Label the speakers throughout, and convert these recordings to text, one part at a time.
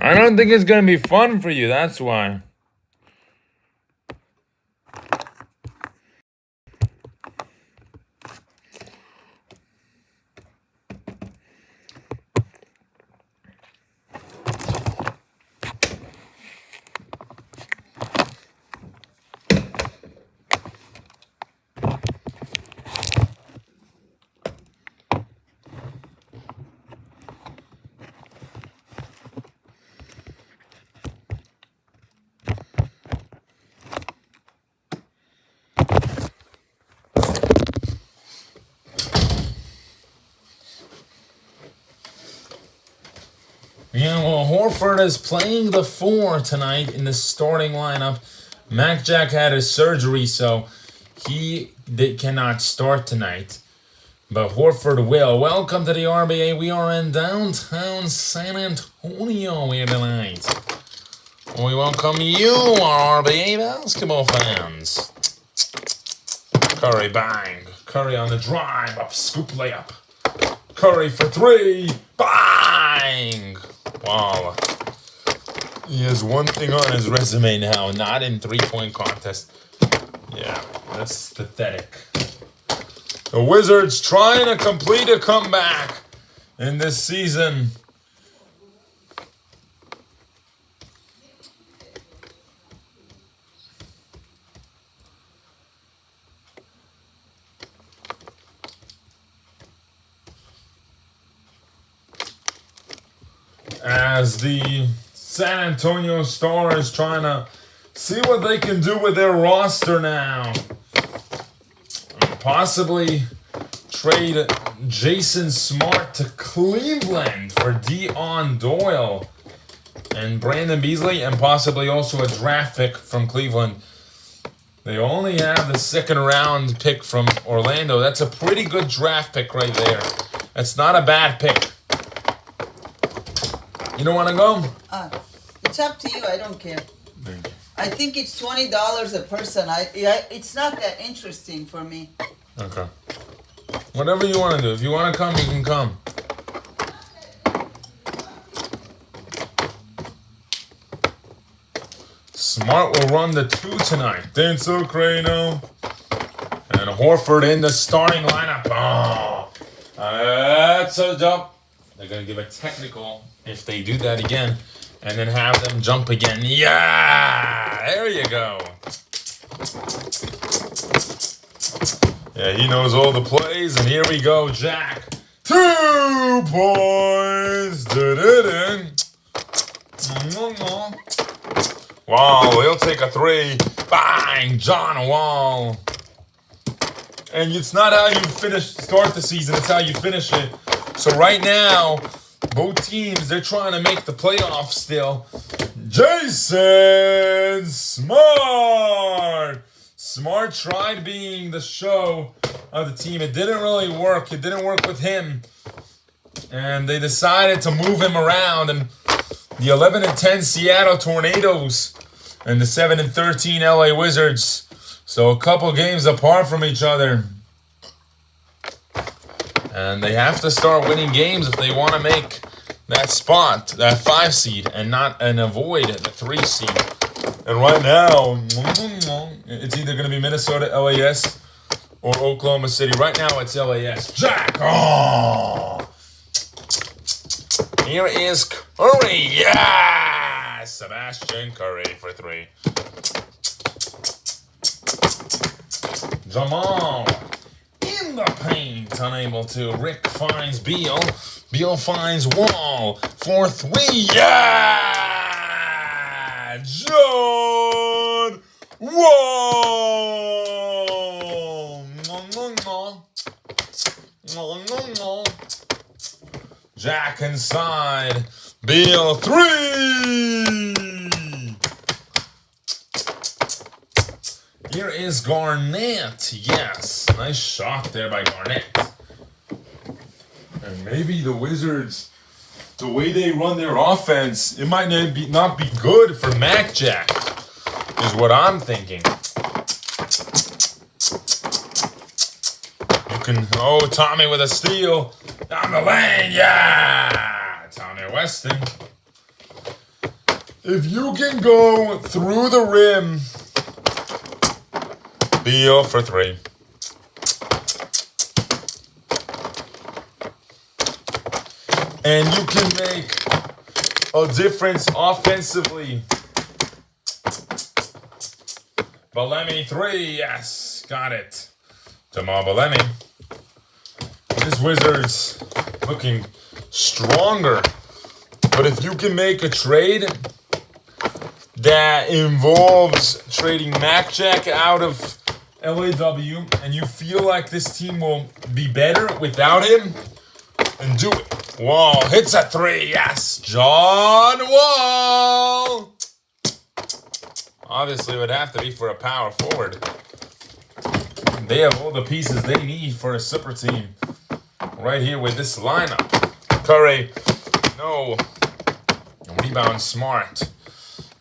Speaker 1: I don't think it's going to be fun for you, that's why. Yeah, well, Horford is playing the 4 tonight in the starting lineup. Mac Jack had his surgery, so he cannot start tonight. But Horford will. Welcome to the RBA. We are in downtown San Antonio here tonight. We welcome you, our RBA basketball fans. Curry bang. Curry on the drive. Up scoop layup. Curry for 3. Bang! Wow. He has one thing on his resume now, not in three-point contest. Yeah, that's pathetic. The Wizards trying to complete a comeback in this season. As the San Antonio Star is trying to see what they can do with their roster now. Possibly trade Jason Smart to Cleveland for Dion Doyle and Brandon Beasley, and possibly also a draft pick from Cleveland. They only have the second round pick from Orlando. That's a pretty good draft pick right there. That's not a bad pick. You don't want to go?
Speaker 2: It's up to you. I don't care.
Speaker 1: Thank you.
Speaker 2: I think it's $20 a person. It's not that interesting for me.
Speaker 1: Okay. Whatever you want to do. If you want to come, you can come. Smart will run the 2 tonight. Denso Crano. And Horford in the starting lineup. Oh, that's a jump. They're going to give a technical if they do that again. And then have them jump again. Yeah! There you go. Yeah, he knows all the plays. And here we go, Jack. 2 points. Wow, he'll take a 3. Bang! John Wall. And it's not how you start the season, it's how you finish it. So right now, both teams, they're trying to make the playoffs still. Jason Smart! Smart tried being the show of the team. It didn't really work. It didn't work with him. And they decided to move him around. And the 11-10 Seattle Tornadoes and the 7-13 LA Wizards. So a couple games apart from each other. And they have to start winning games if they want to make that spot, that 5 seed, and avoid the 3 seed. And right now, it's either going to be Minnesota, LAS, or Oklahoma City. Right now, it's LAS. Jack! Oh! Here is Curry. Yeah! Sebastian Curry for 3. Jamal in the paint, unable to. Rick finds Beal. Beal finds Wall for 3. Yeah! John Wall! Jack inside. Beal 3. Here is Garnett. Yes, nice shot there by Garnett. And maybe the Wizards, the way they run their offense, it might not be good for Mac Jack, is what I'm thinking. You can, Tommy with a steal down the lane. Yeah, Tommy Weston. If you can go through the rim, Beal for 3. And you can make a difference offensively. Bellamy 3, yes, got it. Jamal Bellamy. This Wizards looking stronger. But if you can make a trade that involves trading Mac Jack out of LAW and you feel like this team will be better without him, then do it. Wall hits a 3, yes. John Wall. Obviously, it would have to be for a power forward. They have all the pieces they need for a super team right here with this lineup. Curry, no. Rebound smart.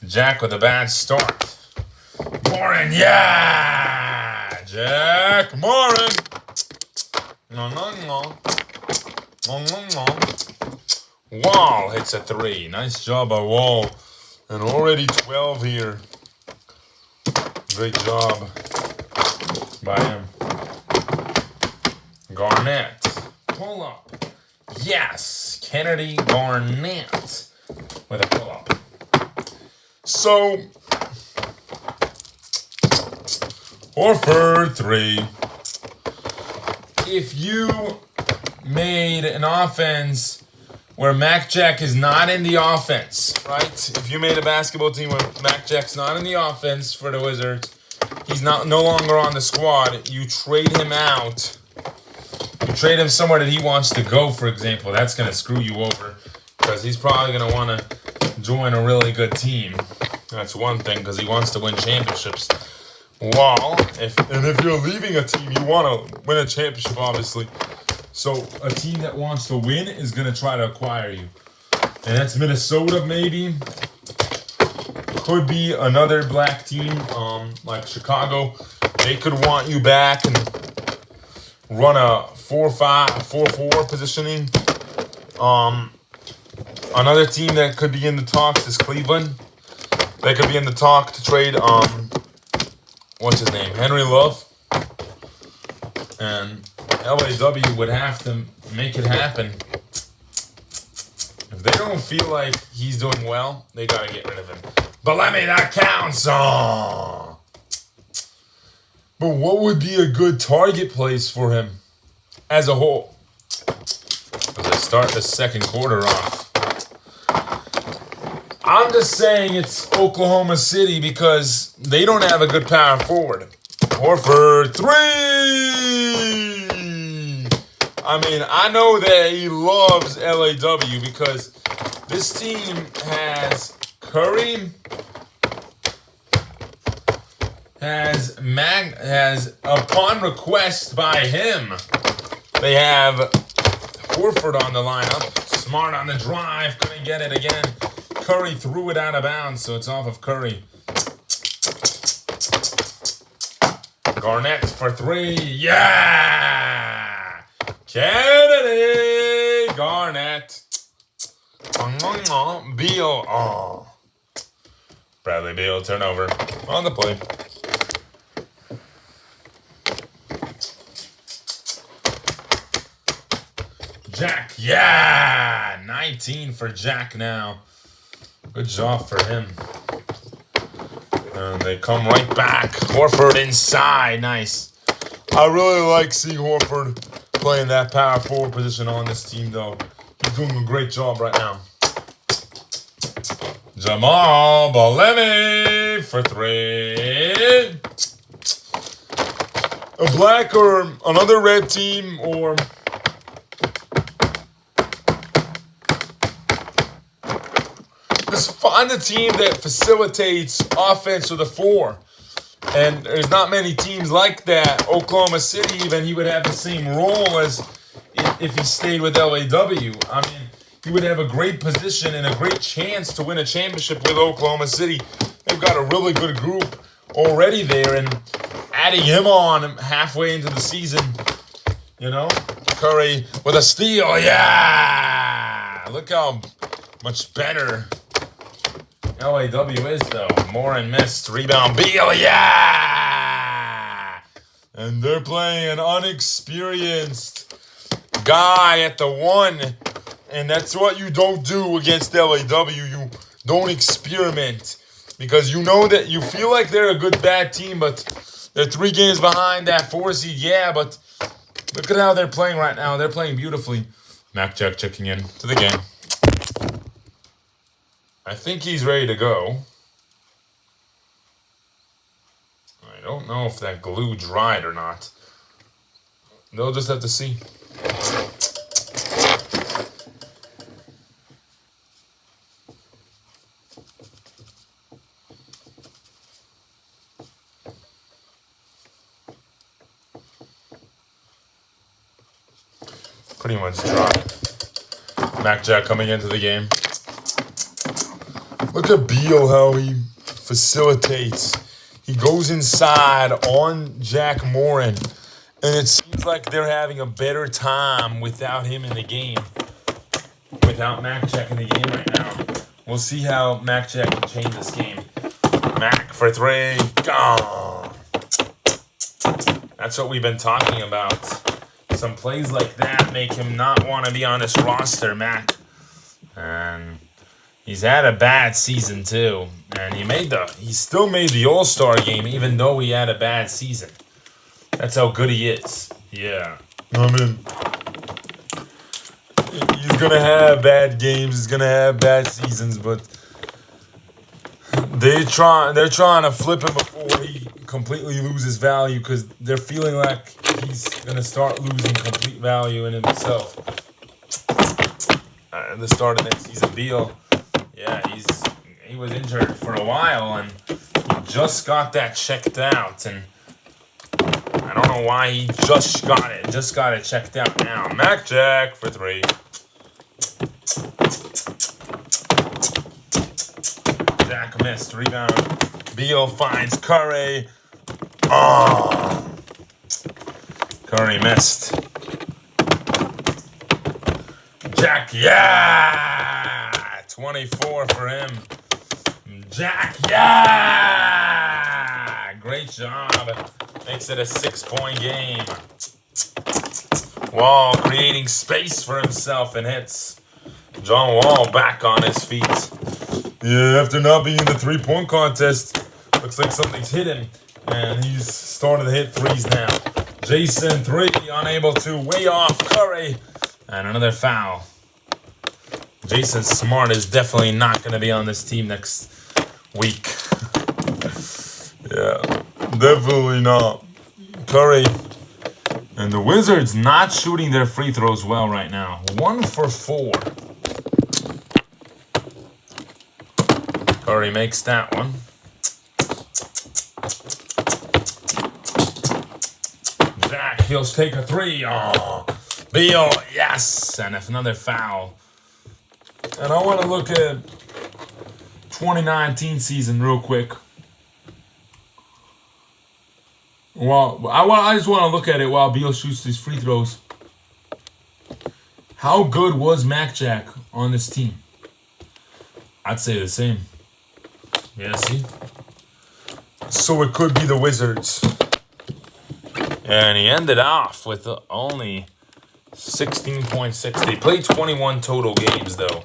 Speaker 1: Jack with a bad start. Morin, yeah! Jack Morin. No. Wall hits a 3. Nice job by Wall. And already 12 here. Great job by him. Garnett. Pull up. Yes. Kennedy Garnett with a pull up. So, Horford 3. If you made an offense where Mac Jack is not in the offense, right? If you made a basketball team where Mac Jack's not in the offense for the Wizards, he's no longer on the squad, you trade him out. You trade him somewhere that he wants to go, for example. That's going to screw you over because he's probably going to want to join a really good team. That's one thing because he wants to win championships. Well, if you're leaving a team, you want to win a championship, obviously. So a team that wants to win is going to try to acquire you. And that's Minnesota, maybe. Could be another black team, like Chicago. They could want you back and run a 4-5, 4-4 positioning. Another team that could be in the talks is Cleveland. They could be in the talk to trade, what's his name? Henry Love. And LAW would have to make it happen. If they don't feel like he's doing well, they got to get rid of him. But let me, that counts. Oh. But what would be a good target place for him as a whole? As I start the second quarter off. I'm just saying it's Oklahoma City because they don't have a good power forward. Horford 3. I mean, I know that he loves LAW because this team has Curry, has upon request by him, they have Horford on the lineup. Smart on the drive, couldn't get it again. Curry threw it out of bounds, so it's off of Curry. Garnett for 3. Yeah! Kennedy Garnett. Beal. Oh. Bradley Beal turnover on the play. Jack. Yeah! 19 for Jack now. Good job for him. And they come right back. Horford inside. Nice. I really like seeing Horford playing that power forward position on this team, though. He's doing a great job right now. Jamal Bellamy for 3. A black or another red team or... just find a team that facilitates offense with a 4. And there's not many teams like that. Oklahoma City, even, he would have the same role as if he stayed with LAW. I mean, he would have a great position and a great chance to win a championship with Oklahoma City. They've got a really good group already there, and adding him on halfway into the season, you know, Curry with a steal. Yeah! Look how much better LAW is, though. Morin missed. Rebound. Beal. Yeah! And they're playing an unexperienced guy at the 1. And that's what you don't do against LAW. You don't experiment. Because you know that you feel like they're a good bad team, but they're 3 games behind that 4 seed. Yeah, but look at how they're playing right now. They're playing beautifully. Mac Jack checking in to the game. I think he's ready to go. I don't know if that glue dried or not. They'll just have to see. Pretty much dry. Mac Jack coming into the game. Look at Beal, how he facilitates. He goes inside on Jack Morin. And it seems like they're having a better time without him in the game. Without Mac Jack in the game right now. We'll see how Mac Jack can change this game. Mac for 3. Gone. That's what we've been talking about. Some plays like that make him not want to be on this roster, Mac. And he's had a bad season too. And he still made the All-Star game even though he had a bad season. That's how good he is. Yeah. I mean, he's gonna have bad games, he's gonna have bad seasons, but they're trying to flip him before he completely loses value because they're feeling like he's gonna start losing complete value in himself. At the start of next season, Beal, yeah, he was injured for a while and he just got that checked out, and I don't know why he just got it checked out now. Mac Jack for 3. Jack missed. Rebound. Beal finds Curry. Oh. Curry missed. Jack, yeah! 24 for him. Jack, yeah! Great job. Makes it a 6-point game. Wall creating space for himself and hits. John Wall back on his feet. Yeah, after not being in the 3-point contest, looks like something's hit him. And he's starting to hit 3s now. Jason 3, unable to, way off Curry. And another foul. Jason Smart is definitely not going to be on this team next week. Yeah, definitely not. Curry and the Wizards not shooting their free throws well right now. 1 for 4. Curry makes that one. Jack, he'll take a 3. Oh, Beal, yes, and another foul. And I want to look at 2019 season real quick. Well, I just want to look at it while Beal shoots these free throws. How good was Mac Jack on this team? I'd say the same. Yeah, see? So it could be the Wizards. And he ended off with only 16.6. They played 21 total games, though.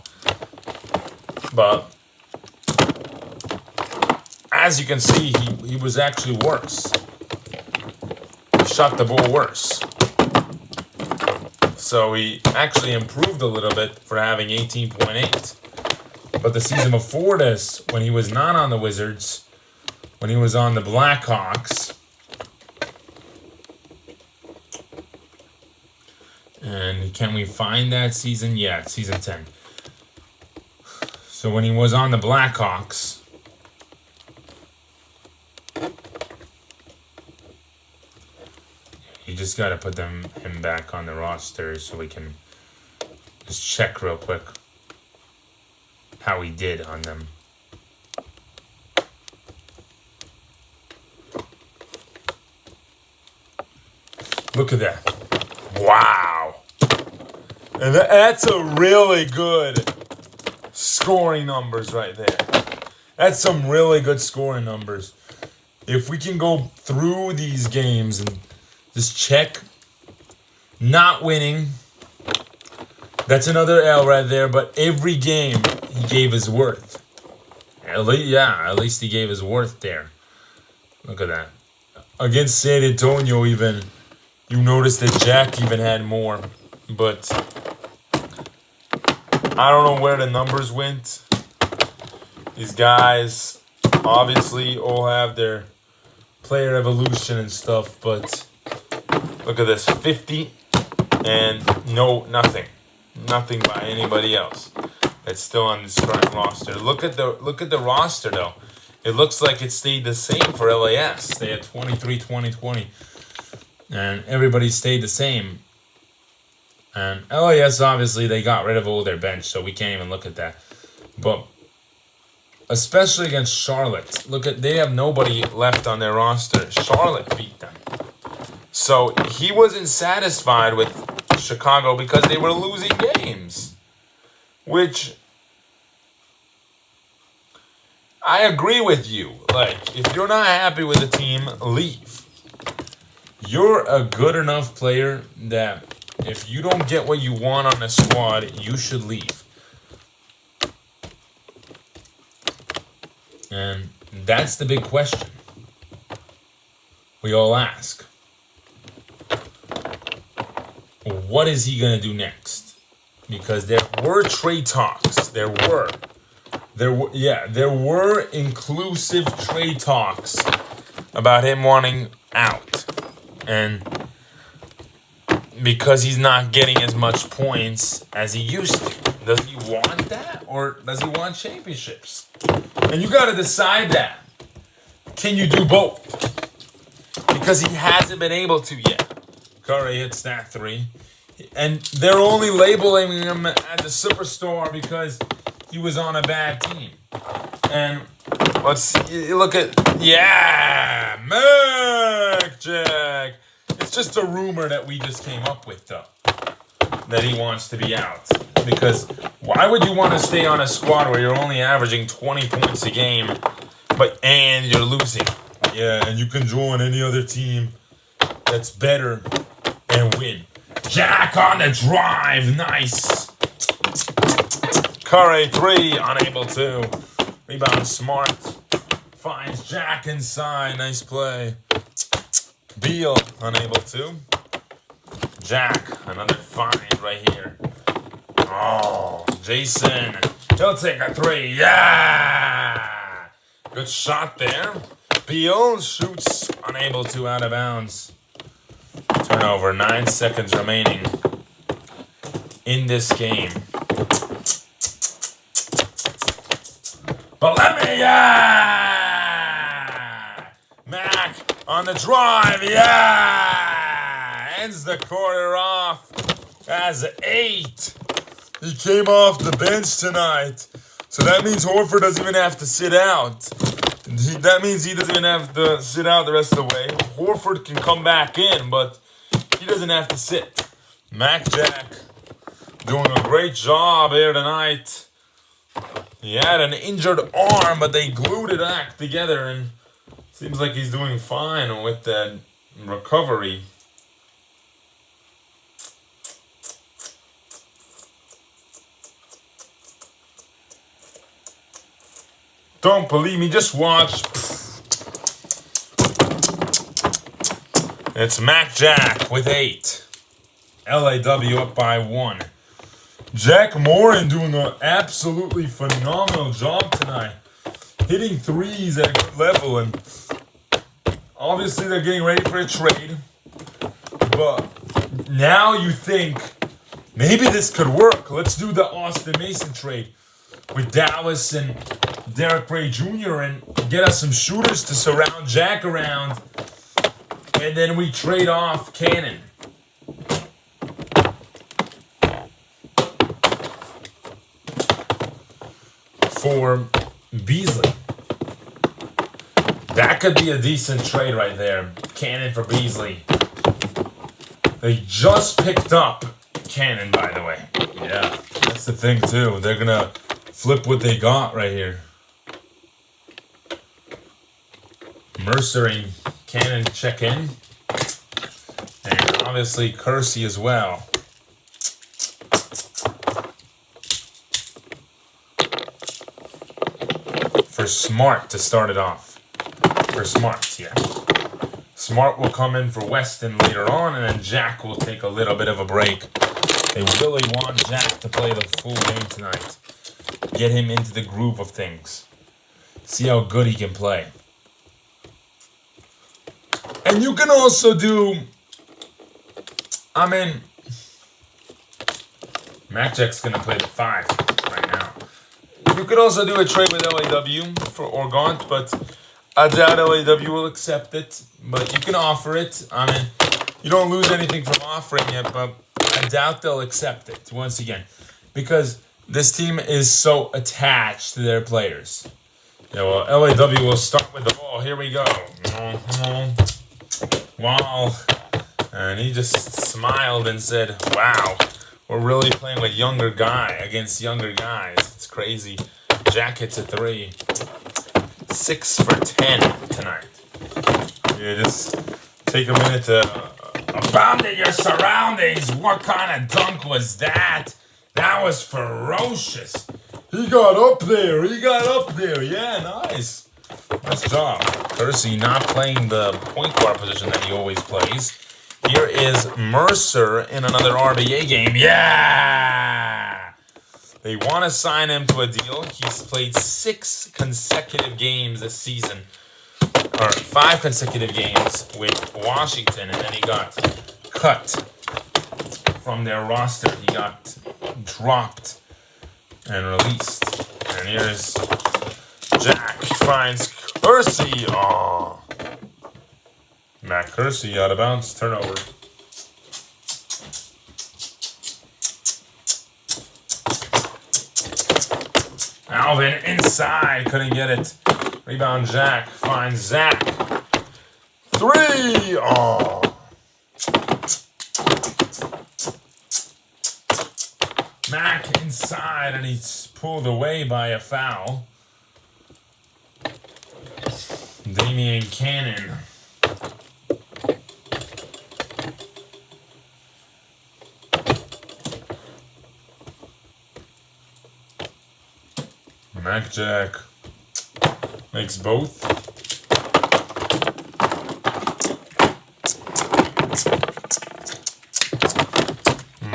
Speaker 1: But as you can see, he was actually worse. He shot the ball worse. So he actually improved a little bit for having 18.8. But the season before this, when he was not on the Wizards, when he was on the Blackhawks, and can we find that season? Yeah, it's season 10. So when he was on the Blackhawks, you just got to put him back on the roster so we can just check real quick how he did on them. Look at that. Wow. And that's a really good scoring numbers right there. That's some really good scoring numbers. If we can go through these games and just check not winning, that's another L right there. But every game he gave his worth. At least he gave his worth there. Look at that. Against San Antonio, even you notice that Jack even had more, but I don't know where the numbers went. These guys obviously all have their player evolution and stuff, but look at this, 50 and nothing by anybody else that's still on the starting roster. Look at the roster though. It looks like it stayed the same for LAS. They had 23, 20, 20, and everybody stayed the same. And LAS, obviously, they got rid of all their bench, so we can't even look at that. But especially against Charlotte, they have nobody left on their roster. Charlotte beat them. So he wasn't satisfied with Chicago because they were losing games. Which, I agree with you. Like, if you're not happy with the team, leave. You're a good enough player that if you don't get what you want on the squad, you should leave. And that's the big question we all ask. What is he going to do next? Because there were trade talks. There were inclusive trade talks about him wanting out. And because he's not getting as much points as he used to. Does he want that? Or does he want championships? And you got to decide that. Can you do both? Because he hasn't been able to yet. Curry hits that 3. And they're only labeling him as a superstar because he was on a bad team. And let's see, look at, Mac Jack. It's just a rumor that we just came up with, though, that he wants to be out. Because why would you want to stay on a squad where you're only averaging 20 points a game, and you're losing? Yeah, and you can join any other team that's better and win. Jack on the drive, nice. Curry 3, unable to. Rebound Smart. Finds Jack inside, nice play. Beal, unable to. Jack, another find right here. Oh, Jason. He'll take a 3. Yeah! Good shot there. Beal shoots, unable to, out of bounds. Turnover, 9 seconds remaining in this game. But Mac on the drive, ends the quarter off as 8. He came off the bench tonight. So that means Horford doesn't even have to sit out. That means he doesn't even have to sit out the rest of the way. Horford can come back in, but he doesn't have to sit. Mac Jack doing a great job here tonight. He had an injured arm, but they glued it back together, and seems like he's doing fine with that recovery. Don't believe me, just watch. It's Mac Jack with 8. LAW up by 1. Jack Morin doing an absolutely phenomenal job tonight. Hitting 3s at a good level, and obviously they're getting ready for a trade. But now you think, maybe this could work. Let's do the Austin Mason trade with Dallas and Derek Ray Jr. and get us some shooters to surround Jack around. And then we trade off Cannon. For Beasley. That could be a decent trade right there. Cannon for Beasley. They just picked up Cannon, by the way. Yeah, that's the thing too. They're gonna flip what they got right here. Mercer and Cannon check in. And obviously Kersey as well. For Smart to start it off. For Smart, yeah. Smart will come in for Weston later on, and then Jack will take a little bit of a break. They really want Jack to play the full game tonight. Get him into the groove of things. See how good he can play. And you can also do... Mac Jack's going to play the 5 right now. You could also do a trade with LAW for Organt, but I doubt LAW will accept it. But you can offer it. You don't lose anything from offering it, but I doubt they'll accept it once again. Because this team is so attached to their players. Yeah, well, LAW will start with the ball. Here we go. Wow. And he just smiled and said, wow, we're really playing with younger guy against younger guys. It's crazy. Jack hits a 3. 6 for 10 tonight. Yeah, just take a minute to abound your surroundings. What kind of dunk was that? That was ferocious. He got up there. Yeah, nice. Nice job. Kersey not playing the point guard position that he always plays. Here is Mercer in another RBA game. Yeah! They want to sign him to a deal. He's played 6 consecutive games this season. Or 5 consecutive games with Washington. And then he got cut from their roster. He got dropped and released. And here's Jack finds Kersey. Oh. Matt Kersey out of bounds. Turnover. Alvin inside. Couldn't get it. Rebound Jack. Finds Zach. 3. Oh. Mac inside, and he's pulled away by a foul. Damian Cannon. Mac Jack makes both.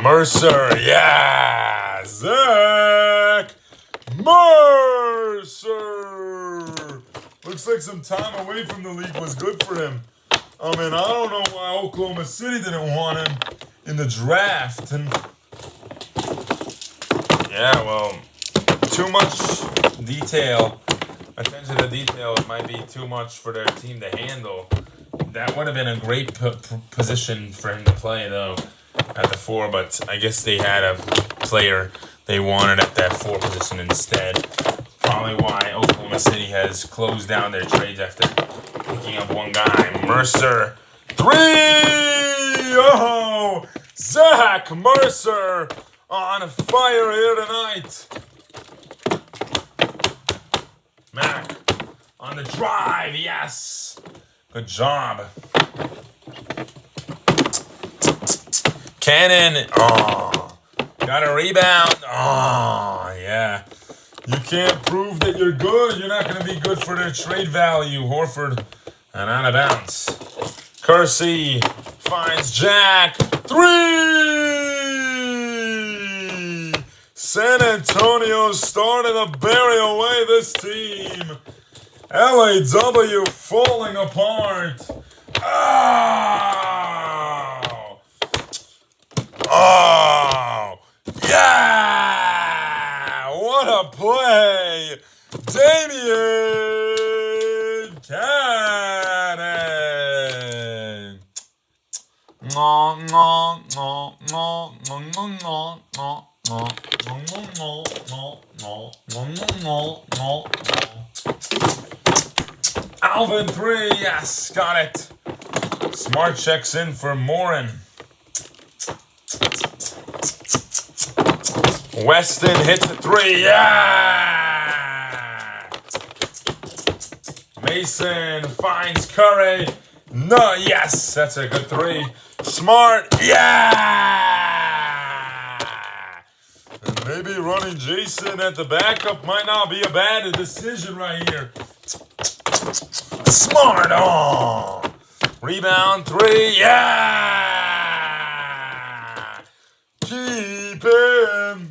Speaker 1: Mercer, yeah! Zach Mercer! Looks like some time away from the league was good for him. I don't know why Oklahoma City didn't want him in the draft. And yeah, well, too much detail. Attention to detail, it might be too much for their team to handle. That would have been a great position for him to play, though, at the 4, but I guess they had a player they wanted at that 4 position instead. Probably why Oklahoma City has closed down their trades after picking up one guy. Mercer, 3! Oh! Zach Mercer on fire here tonight. Mac on the drive, yes. Good job. Cannon, oh, got a rebound. Oh, yeah. You can't prove that you're good. You're not going to be good for their trade value. Horford and out of bounds. Kersey finds Jack. 3! San Antonio starting to bury away this team. LAW falling apart. Oh! Oh! Yeah! What a play! Damian Cannon! No, no, no, no, no, no, no, no. No, no, no, no, no, no, no, no. Alvin 3, yes, got it. Smart checks in for Morin. Weston hits the 3, yeah! Jason finds Curry. No, yes, that's a good three. Smart, yeah! And maybe running Jason at the backup might not be a bad decision right here. Smart, oh! Rebound, three, yeah! Keep him.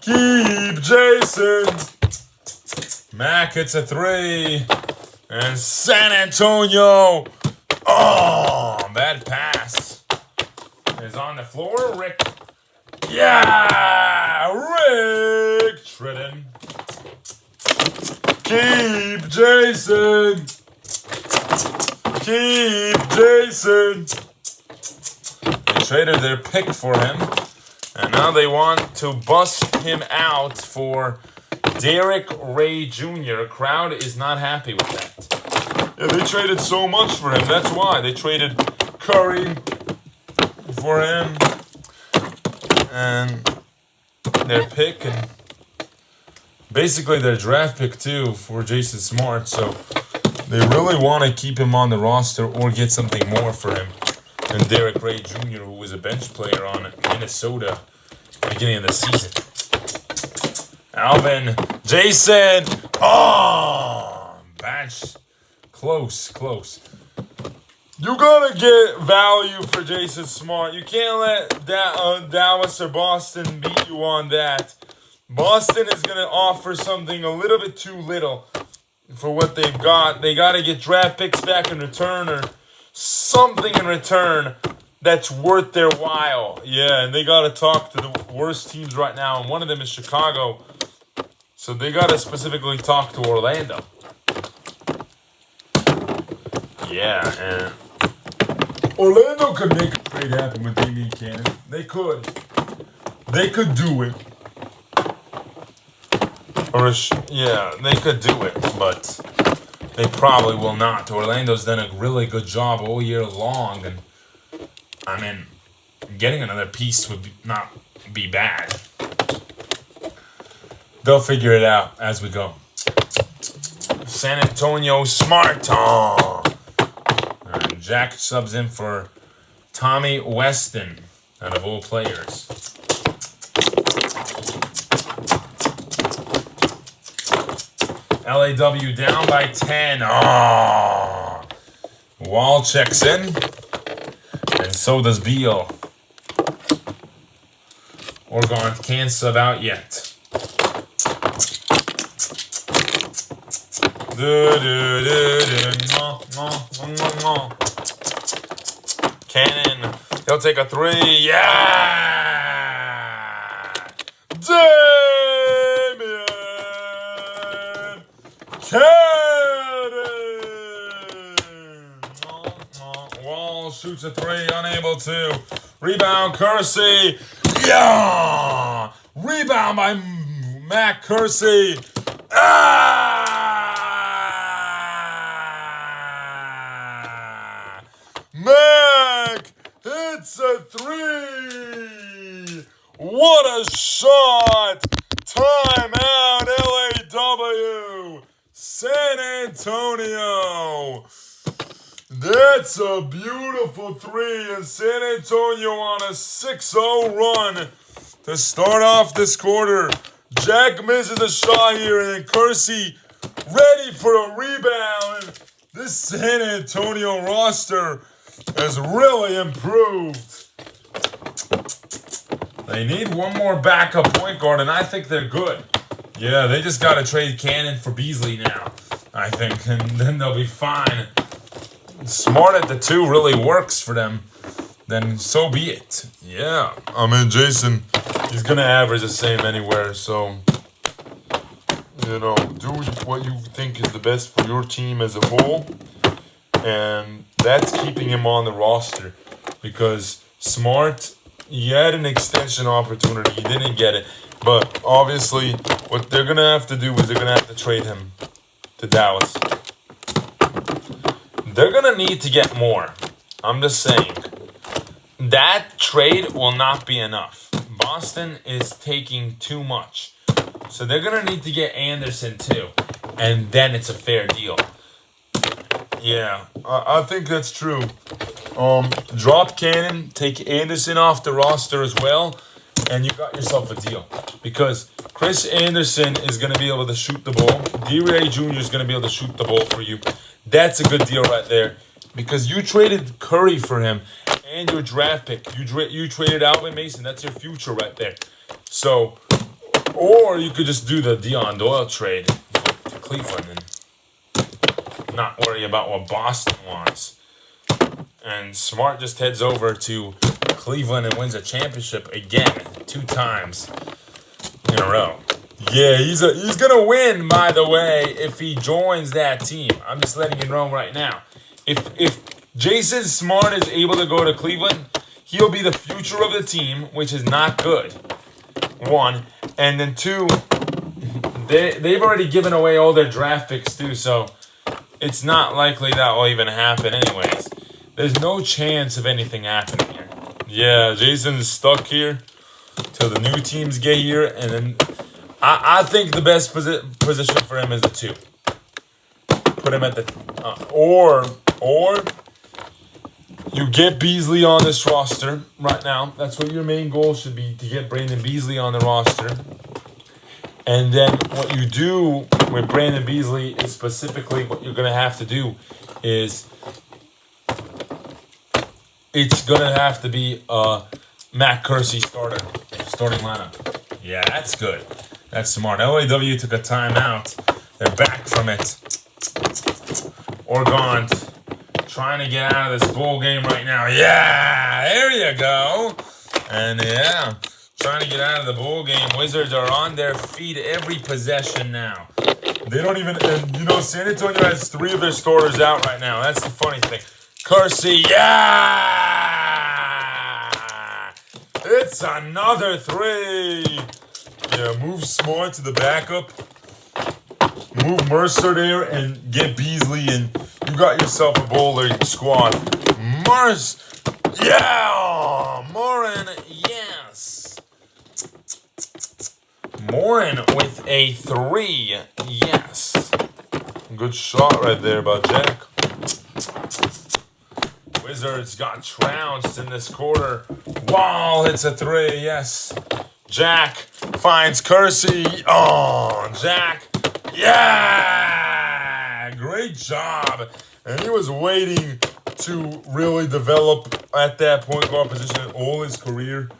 Speaker 1: Keep Jason. Mac hits a three. And San Antonio. Oh, bad pass. Is on the floor. Rick. Yeah, Rick Tridden. Keep Jason. Keep Jason. They traded their pick for him. And now they want to bust him out for Derek Ray Jr. Crowd is not happy with that. Yeah, they traded so much for him. That's why. They traded Curry for him. And their pick. And basically their draft pick, too, for Jason Smart. So they really want to keep him on the roster or get something more for him. And Derek Ray Jr., who was a bench player on Minnesota at the beginning of the season. Alvin, Jason, oh, batch, close. You gotta get value for Jason Smart. You can't let Dallas or Boston beat you on that. Boston is gonna offer something a little bit too little for what they've got. They gotta get draft picks back in return or something in return that's worth their while. Yeah, and they gotta talk to the worst teams right now, and one of them is Chicago. So they got to specifically talk to Orlando. Yeah, and Orlando could make a trade happen with Damian Cannon. They could. They could do it. Yeah, they could do it, but they probably will not. Orlando's done a really good job all year long, and I mean, getting another piece would not be bad. They'll figure it out as we go. San Antonio Smart. Oh. And Jack subs in for Tommy Weston, out of all players. LAW down by 10. Oh. Wall checks in. And so does Beal. Oregon can't sub out yet. Cannon, he'll take a three. Yeah! Damian Cannon! Wall shoots a three, unable to. Rebound, Kersey. Yeah! Rebound by Mac Kersey. Mac hits a three. What a shot. Timeout, LAW. San Antonio. That's a beautiful three. And San Antonio on a 6-0 run to start off this quarter. Jack misses a shot here, and then Kersey ready for a rebound. This San Antonio roster has really improved. They need one more backup point guard, and I think they're good. Yeah, they just got to trade Cannon for Beasley now, I think, and then they'll be fine. Smart at the two really works for them. Then so be it. Yeah, I mean, Jason, he's going to average the same anywhere, so, you know, do what you think is the best for your team as a whole, and that's keeping him on the roster, because Smart, he had an extension opportunity, he didn't get it, but obviously, what they're going to have to do is they're going to have to trade him to Dallas. They're going to need to get more. I'm just saying. That trade will not be enough. Boston is taking too much. So they're going to need to get Anderson too. and then it's a fair deal. Yeah, I think that's true. Drop Cannon, take Anderson off the roster as well, and you got yourself a deal. Because Chris Anderson is going to be able to shoot the ball. D-Ray Jr. is going to be able to shoot the ball for you. That's a good deal right there. Because you traded Curry for him and your draft pick. You traded Alvin Mason. That's your future right there. So, or you could just do the Dion Doyle trade to Cleveland and not worry about what Boston wants. And Smart just heads over to Cleveland and wins a championship again, 2 times in a row. Yeah, he's gonna win, by the way, if he joins that team. I'm just letting you know right now. If Jason Smart is able to go to Cleveland, he'll be the future of the team, which is not good. 1. And then 2, they've already given away all their draft picks too, so it's not likely that will even happen anyways. There's no chance of anything happening here. Yeah, Jason's stuck here till the new teams get here, and then I think the best position for him is the 2. Put him at the or you get Beasley on this roster right now. That's what your main goal should be, to get Brandon Beasley on the roster. And then what you do with Brandon Beasley is specifically what you're going to have to do is it's going to have to be a Matt Kersey starting lineup. Yeah, that's good. That's smart. LAW took a timeout. They're back from it. Oregon trying to get out of this bowl game right now. Yeah, there you go. And yeah, trying to get out of the bowl game. Wizards are on their feet every possession now. They don't even, and San Antonio has 3 of their starters out right now. That's the funny thing. Kersey, yeah! It's another 3. Yeah, move Smart to the backup. Move Mercer there and get Beasley, and you got yourself a bowler squad. Yeah! Morin, yes. Morin with a 3, yes. Good shot right there by Jack. Wizards got trounced in this quarter. Wall hits a 3, yes. Jack finds Kersey. Oh, Jack. Yeah! Great job. And he was waiting to really develop at that point guard position all his career.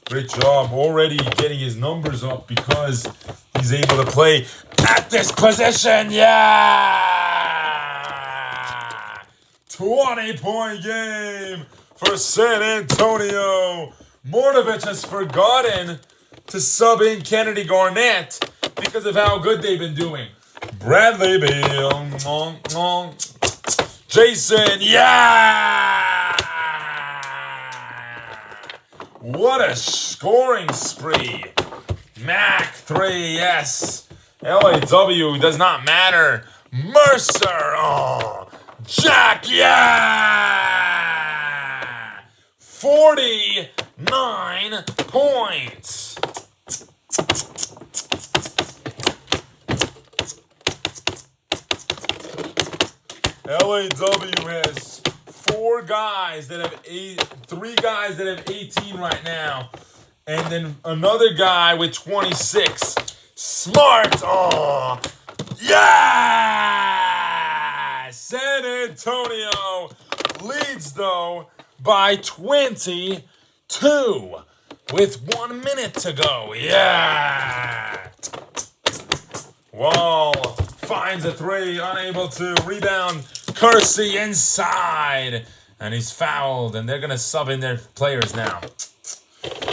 Speaker 1: Great job. Already getting his numbers up because he's able to play at this position. Yeah! 20-point game for San Antonio. Mornovich has forgotten to sub in Kennedy Garnett because of how good they've been doing. Bradley Beal. Jason, yeah! What a scoring spree. Mac, 3, yes. LAW does not matter. Mercer, oh. Jack, yeah! 49 points. LAW has 4 guys that have 3 guys that have 18 right now, and then another guy with 26. Smart, oh, yeah! San Antonio leads though by 22 with 1 minute to go. Yeah! Wall finds a 3, unable to rebound. Kersey inside, and he's fouled, and they're going to sub in their players now.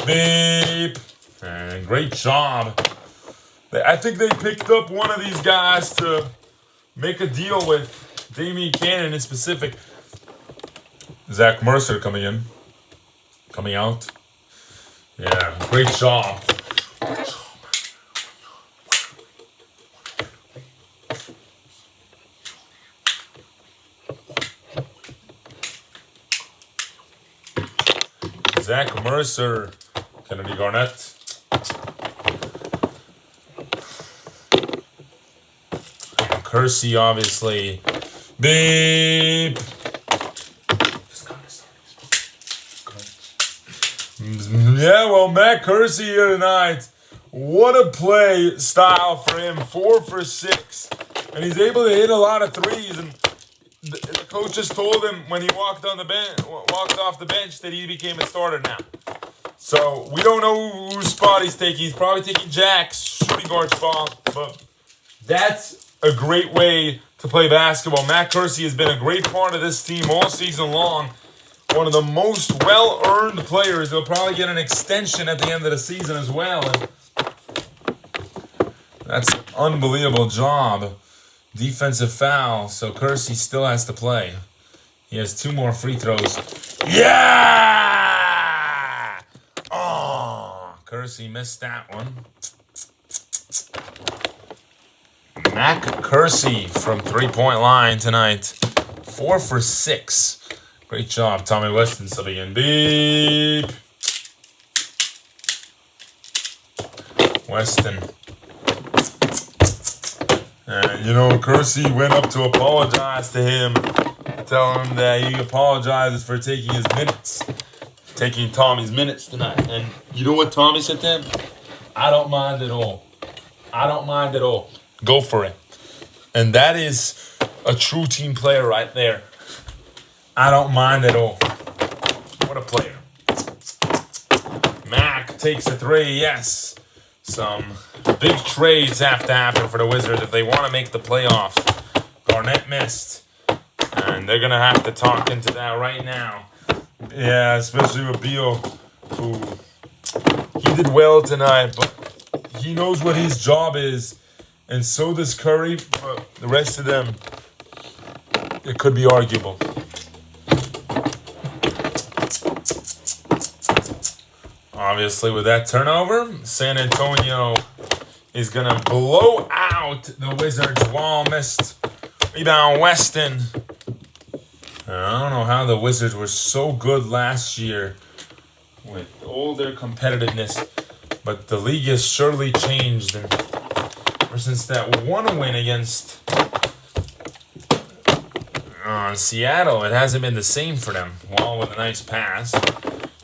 Speaker 1: Beep. And great job. I think they picked up one of these guys to make a deal with, Damian Cannon in specific. Zach Mercer coming out. Yeah, great job. Zach Mercer, Kennedy Garnett. Kersey, obviously. Beep. Yeah, well, Matt Kersey here tonight. What a play style for him. 4 for 6. And he's able to hit a lot of threes. And the coach just told him when he walked off the bench that he became a starter now. So we don't know whose spot he's taking. He's probably taking Jack's shooting guard spot. But that's a great way to play basketball. Matt Kersey has been a great part of this team all season long. One of the most well-earned players. He'll probably get an extension at the end of the season as well. And that's an unbelievable job. Defensive foul, so Kersey still has to play. He has 2 more free throws. Yeah! Oh, Kersey missed that one. Mac Kersey from three-point line tonight. 4 for 6. Great job, Tommy Weston subbing in. Beep. Weston. And, Kersey went up to apologize to him, tell him that he apologizes for taking his minutes, taking Tommy's minutes tonight. And you know what Tommy said to him? I don't mind at all. I don't mind at all. Go for it. And that is a true team player right there. I don't mind at all. What a player. Mac takes a 3, yes. Some big trades have to happen for the Wizards if they want to make the playoffs. Garnett missed. And they're going to have to talk into that right now. Yeah, especially with Beal, who he did well tonight, but he knows what his job is. And so does Curry, but the rest of them, it could be arguable. Obviously, with that turnover, San Antonio is going to blow out the Wizards. Wall missed. Rebound, Weston. I don't know how the Wizards were so good last year with all their competitiveness, but the league has surely changed. And ever since that one win against Seattle, it hasn't been the same for them. Wall with a nice pass.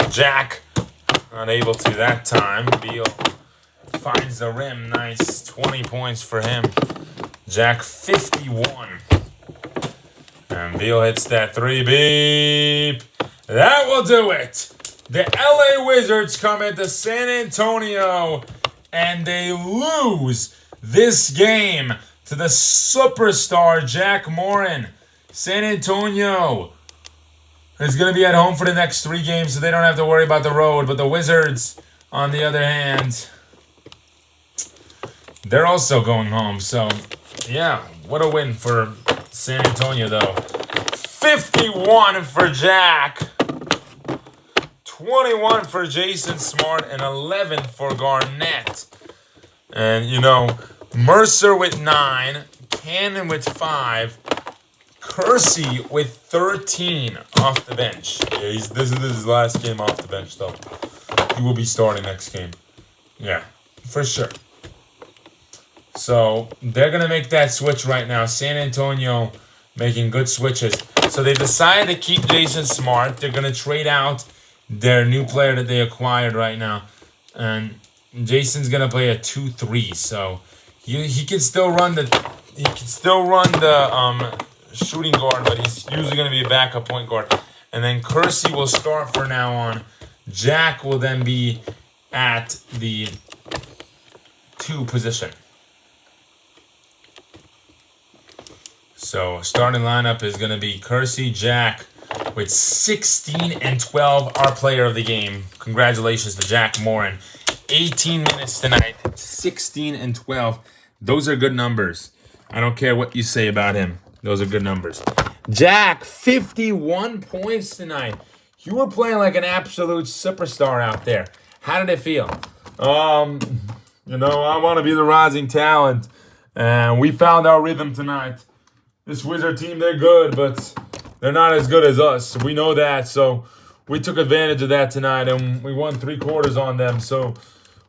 Speaker 1: Jack not able to that time. Beal finds the rim. Nice. 20 points for him. Jack 51. And Beal hits that 3. Beep. That will do it. The LA Wizards come into San Antonio and they lose this game to the superstar Jack Morin. San Antonio is going to be at home for the next 3 games, so they don't have to worry about the road. But the Wizards, on the other hand, they're also going home. So, yeah, what a win for San Antonio, though. 51 for Jack, 21 for Jason Smart, and 11 for Garnett. And, Mercer with 9, Cannon with 5, Kersey with 13 off the bench. Yeah, this is his last game off the bench, though. He will be starting next game. Yeah, for sure. So they're going to make that switch right now. San Antonio making good switches. So they decided to keep Jason Smart. They're going to trade out their new player that they acquired right now. And Jason's going to play a 2-3. So he can still run the shooting guard, but he's usually going to be a backup point guard. And then Kersey will start for now on. Jack will then be at the 2 position. So starting lineup is going to be Kersey, Jack with 16 and 12, our player of the game. Congratulations to Jack Morin. 18 minutes tonight, 16 and 12. Those are good numbers. I don't care what you say about him. Those are good numbers. Jack, 51 points tonight. You were playing like an absolute superstar out there. How did it feel? I want to be the rising talent. And we found our rhythm tonight. This Wizard team, they're good, but they're not as good as us. We know that. So we took advantage of that tonight, and we won 3 quarters on them. So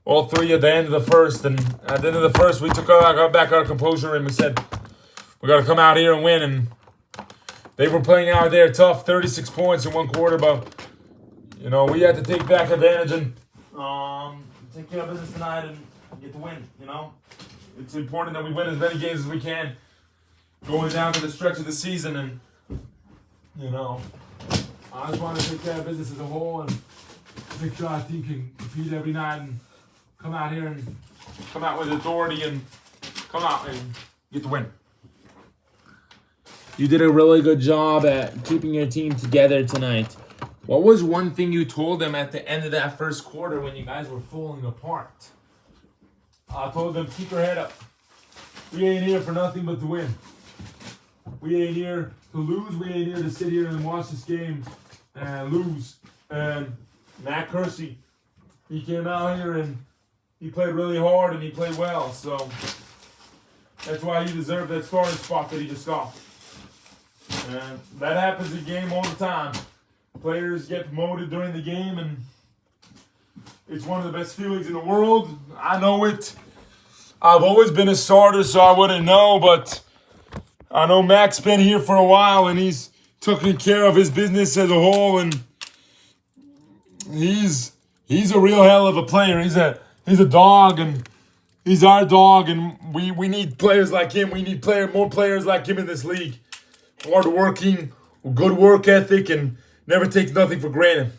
Speaker 1: all 3 at the end of the first. And at the end of the first, we got back our composure, and we said, We got to come out here and win. And they were playing out there tough, 36 points in one quarter, but you know we had to take back advantage and take care of business tonight and get the win. You know, it's important that we win as many games as we can going down to the stretch of the season, and you know, I just want to take care of business as a whole and make sure our team can compete every night and come out here and come out with authority and come out and get the win. You did a really good job at keeping your team together tonight. What was one thing you told them at the end of that first quarter when you guys were falling apart? I told them, keep your head up. We ain't here for nothing but to win. We ain't here to lose. We ain't here to sit here and watch this game and lose. And Matt Kersey, he came out here and he played really hard and he played well. So that's why he deserved that starting spot that he just got. And that happens in game all the time. Players get promoted during the game, and it's one of the best feelings in the world. I know it. I've always been a starter, so I wouldn't know, but I know Mac's been here for a while, and he's taking care of his business as a whole, and he's a real hell of a player. He's a dog, and he's our dog, and we need players like him. We need more players like him in this league. Hard-working, good work ethic, and never takes nothing for granted.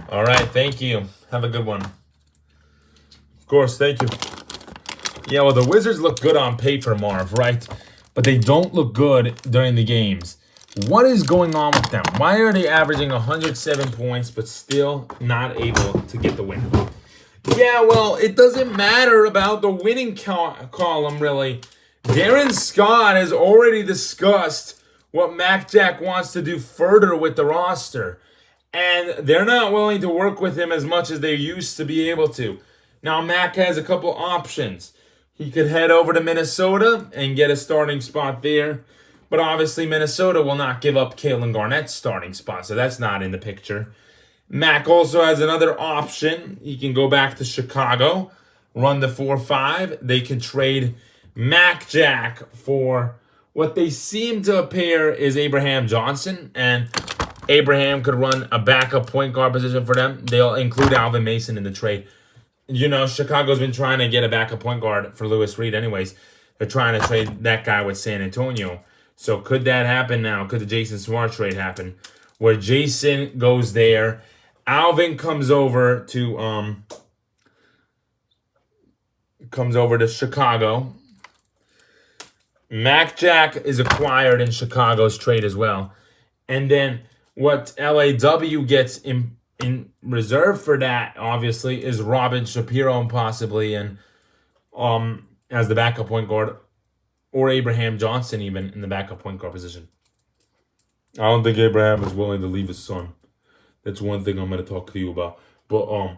Speaker 1: All right, thank you. Have a good one. Of course, thank you. Yeah, well, the Wizards look good on paper, Marv, right? But they don't look good during the games. What is going on with them? Why are they averaging 107 points but still not able to get the win? Yeah, well, it doesn't matter about the winning column, really. Darren Scott has already discussed what Mac Jack wants to do further with the roster. And they're not willing to work with him as much as they used to be able to. Now, Mac has a couple options. He could head over to Minnesota and get a starting spot there. But obviously, Minnesota will not give up Kalen Garnett's starting spot, so that's not in the picture. Mac also has another option. He can go back to Chicago, run the 4-5. They can trade Mac Jack for what they seem to appear is Abraham Johnson, and Abraham could run a backup point guard position for them. They'll include Alvin Mason in the trade. You know, Chicago's been trying to get a backup point guard for Lewis Reed anyways. They're trying to trade that guy with San Antonio. So could that happen now? Could the Jason Smart trade happen? Where Jason goes there, Alvin comes over to Chicago. Mac Jack is acquired in Chicago's trade as well. And then what LAW gets in reserve for that, obviously, is Robin Shapiro and possibly as the backup point guard, or Abraham Johnson even in the backup point guard position. I don't think Abraham is willing to leave his son. That's one thing I'm going to talk to you about. But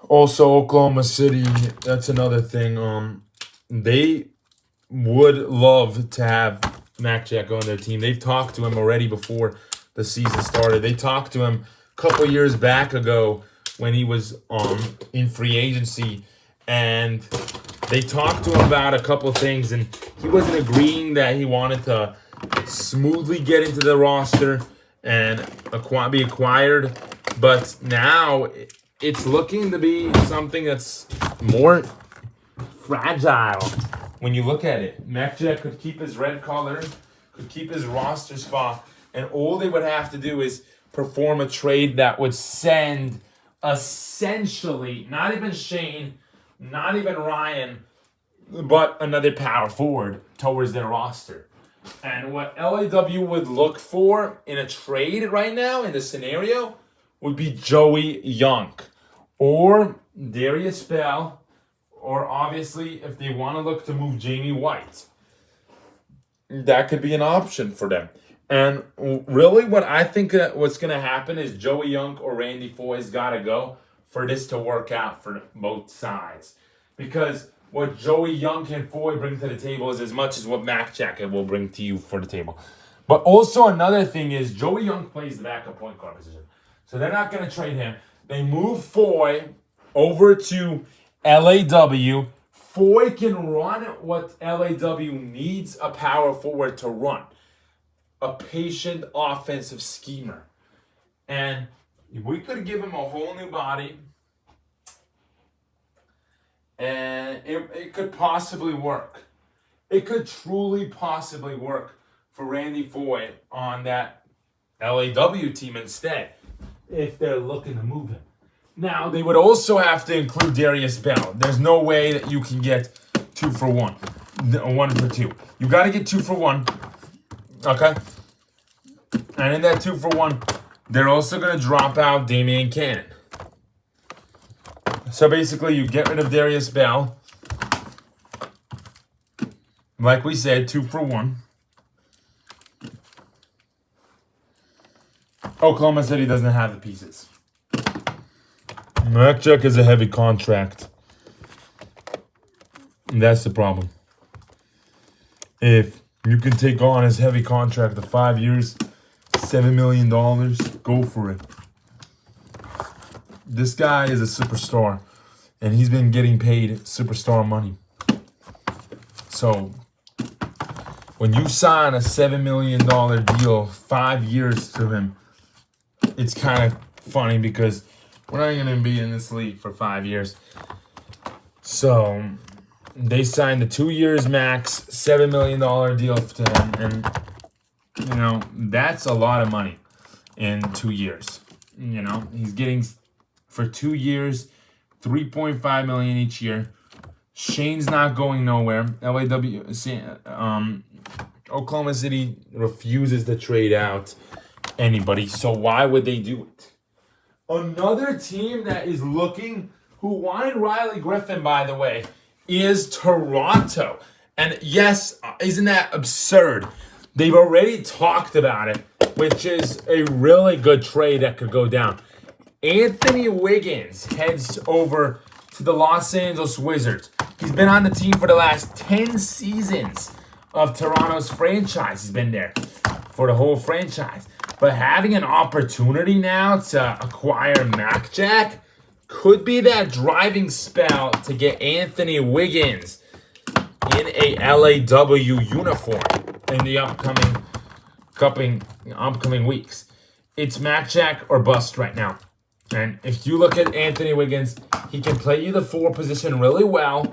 Speaker 1: also Oklahoma City, that's another thing. They would love to have Mac Jack on their team. They've talked to him already before the season started. They talked to him a couple years back ago when he was in free agency, and they talked to him about a couple of things, and he wasn't agreeing that he wanted to smoothly get into the roster and be acquired. But now it's looking to be something that's more fragile when you look at it. Mac Jack could keep his red color, could keep his roster spot, and all they would have to do is perform a trade that would send essentially, not even Shane, not even Ryan, but another power forward towards their roster. And what LAW would look for in a trade right now, in the scenario, would be Joey Young or Darius Bell, or obviously if they want to look to move Jamie White. That could be an option for them. And really what I think what's going to happen is Joey Young or Randy Foy's got to go for this to work out for both sides. Because what Joey Young and Foy bring to the table is as much as what Mac Jack will bring to you for the table. But also another thing is Joey Young plays the backup point guard position. So they're not going to trade him. They move Foy over to LAW. Foy can run what LAW needs a power forward to run. A patient offensive schemer. And we could give him a whole new body. And it could possibly work. It could truly possibly work for Randy Foy on that LAW team instead, if they're looking to move him. Now, they would also have to include Darius Bell. There's no way that you can get 2 for 1. 1 for 2. You got to get 2 for 1. Okay? And in that 2 for 1, they're also going to drop out Damian Cannon. So basically, you get rid of Darius Bell. Like we said, 2 for 1. Oklahoma City doesn't have the pieces. Makchuk is a heavy contract. That's the problem. If you can take on his heavy contract of 5 years, $7 million, go for it. This guy is a superstar, and he's been getting paid superstar money. So, when you sign a $7 million deal, 5 years to him, it's kind of funny because we're not going to be in this league for 5 years. So, they signed a 2 years max, $7 million deal to him. And, you know, that's a lot of money in 2 years. You know, he's getting, for 2 years, $3.5 million each year. Shane's not going nowhere. Oklahoma City refuses to trade out anybody. So why would they do it? Another team that is looking, who wanted Riley Griffin, by the way, is Toronto. And yes, isn't that absurd? They've already talked about it, which is a really good trade that could go down. Anthony Wiggins heads over to the Los Angeles Wizards. He's been on the team for the last 10 seasons of Toronto's franchise. He's been there for the whole franchise. But having an opportunity now to acquire Makchuk could be that driving spell to get Anthony Wiggins in a LAW uniform in the upcoming weeks. It's Makchuk or bust right now. And if you look at Anthony Wiggins, he can play you the 4 position really well.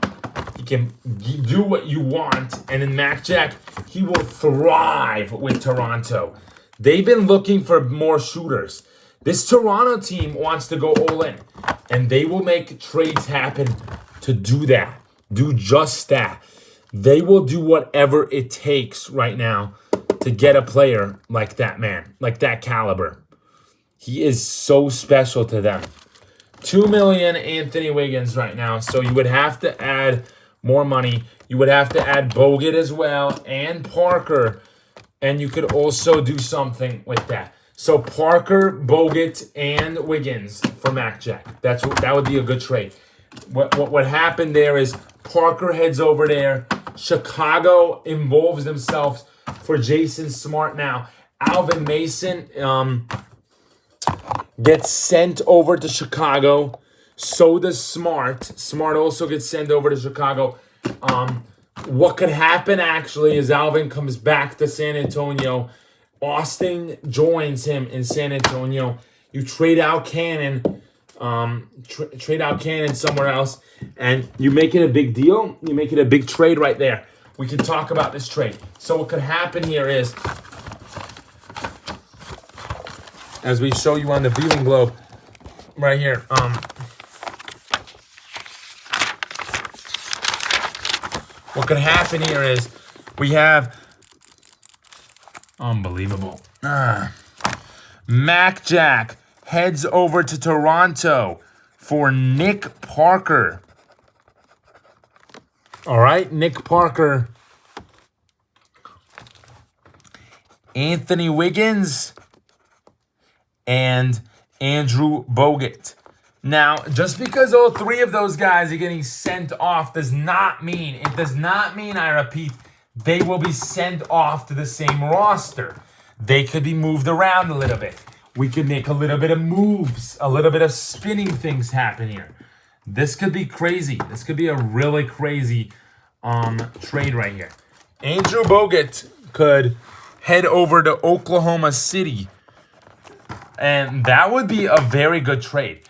Speaker 1: He can do what you want. And in Makchuk, he will thrive with Toronto. They've been looking for more shooters. This Toronto team wants to go all in. And they will make trades happen to do that. Do just that. They will do whatever it takes right now to get a player like that man, like that caliber. He is so special to them. $2 million Anthony Wiggins right now. So you would have to add more money. You would have to add Bogut as well and Parker. And you could also do something with that. So Parker, Bogut, and Wiggins for Makchuk. That would be a good trade. What happened there is Parker heads over there. Chicago involves themselves for Jason Smart now. Alvin Mason gets sent over to Chicago. So does Smart. Smart also gets sent over to Chicago. What could happen actually is Alvin comes back to San Antonio. Austin joins him in San Antonio. You trade out Cannon, trade out Cannon somewhere else, and you make it a big deal. You make it a big trade right there. We can talk about this trade. So what could happen here is, as we show you on the viewing globe, right here. What could happen here is we have unbelievable. Makchuk heads over to Toronto for Nick Parker. All right, Nick Parker. Anthony Wiggins and Andrew Bogut. Now, just because all 3 of those guys are getting sent off does not mean, I repeat, they will be sent off to the same roster. They could be moved around a little bit. We could make a little bit of moves, a little bit of spinning things happen here. This could be crazy. This could be a really crazy trade right here. Andrew Bogut could head over to Oklahoma City, and that would be a very good trade.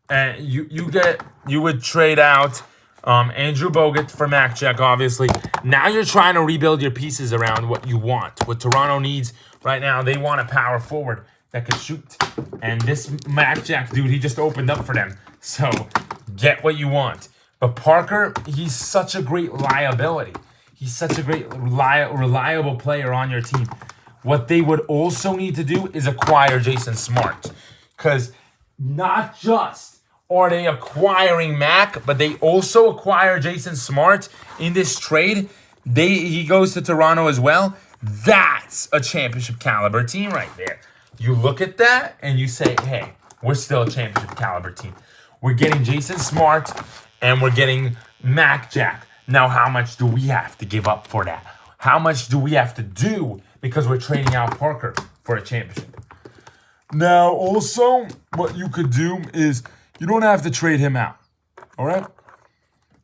Speaker 1: And you would trade out Andrew Bogut for Mac Jack, obviously. Now you're trying to rebuild your pieces around what you want. What Toronto needs right now, they want a power forward that could shoot. And this Mac Jack dude, he just opened up for them. So get what you want. But Parker, he's such a great liability. He's such a great reliable player on your team. What they would also need to do is acquire Jason Smart. Because not just are they acquiring Mac, but they also acquire Jason Smart in this trade. He goes to Toronto as well. That's a championship caliber team right there. You look at that and you say, hey, we're still a championship caliber team. We're getting Jason Smart and we're getting Mac Jack. Now, how much do we have to give up for that? How much do we have to do because we're trading out Parker for a championship? Now, also, what you could do is you don't have to trade him out. All right?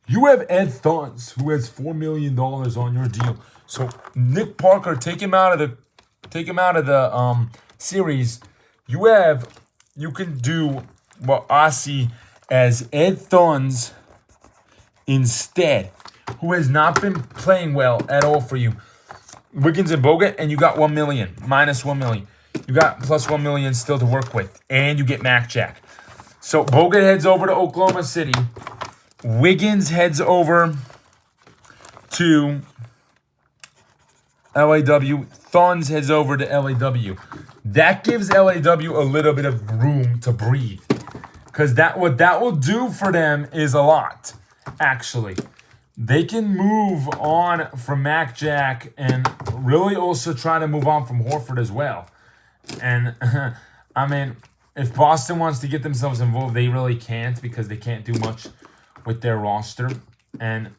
Speaker 1: You have Ed Thuns, who has $4 million on your deal. So Nick Parker, take him out of the series. You can do what I see as Ed Thuns instead, who has not been playing well at all for you. Wiggins and Bogut, and you got $1 million, minus $1 million. You got plus $1 million still to work with, and you get Mac Jack. So Bogut heads over to Oklahoma City. Wiggins heads over to LAW. Thuns heads over to LAW. That gives LAW a little bit of room to breathe. Because what that will do for them is a lot, actually. They can move on from Mac Jack and really also try to move on from Horford as well. And, I mean, if Boston wants to get themselves involved, they really can't because they can't do much with their roster. And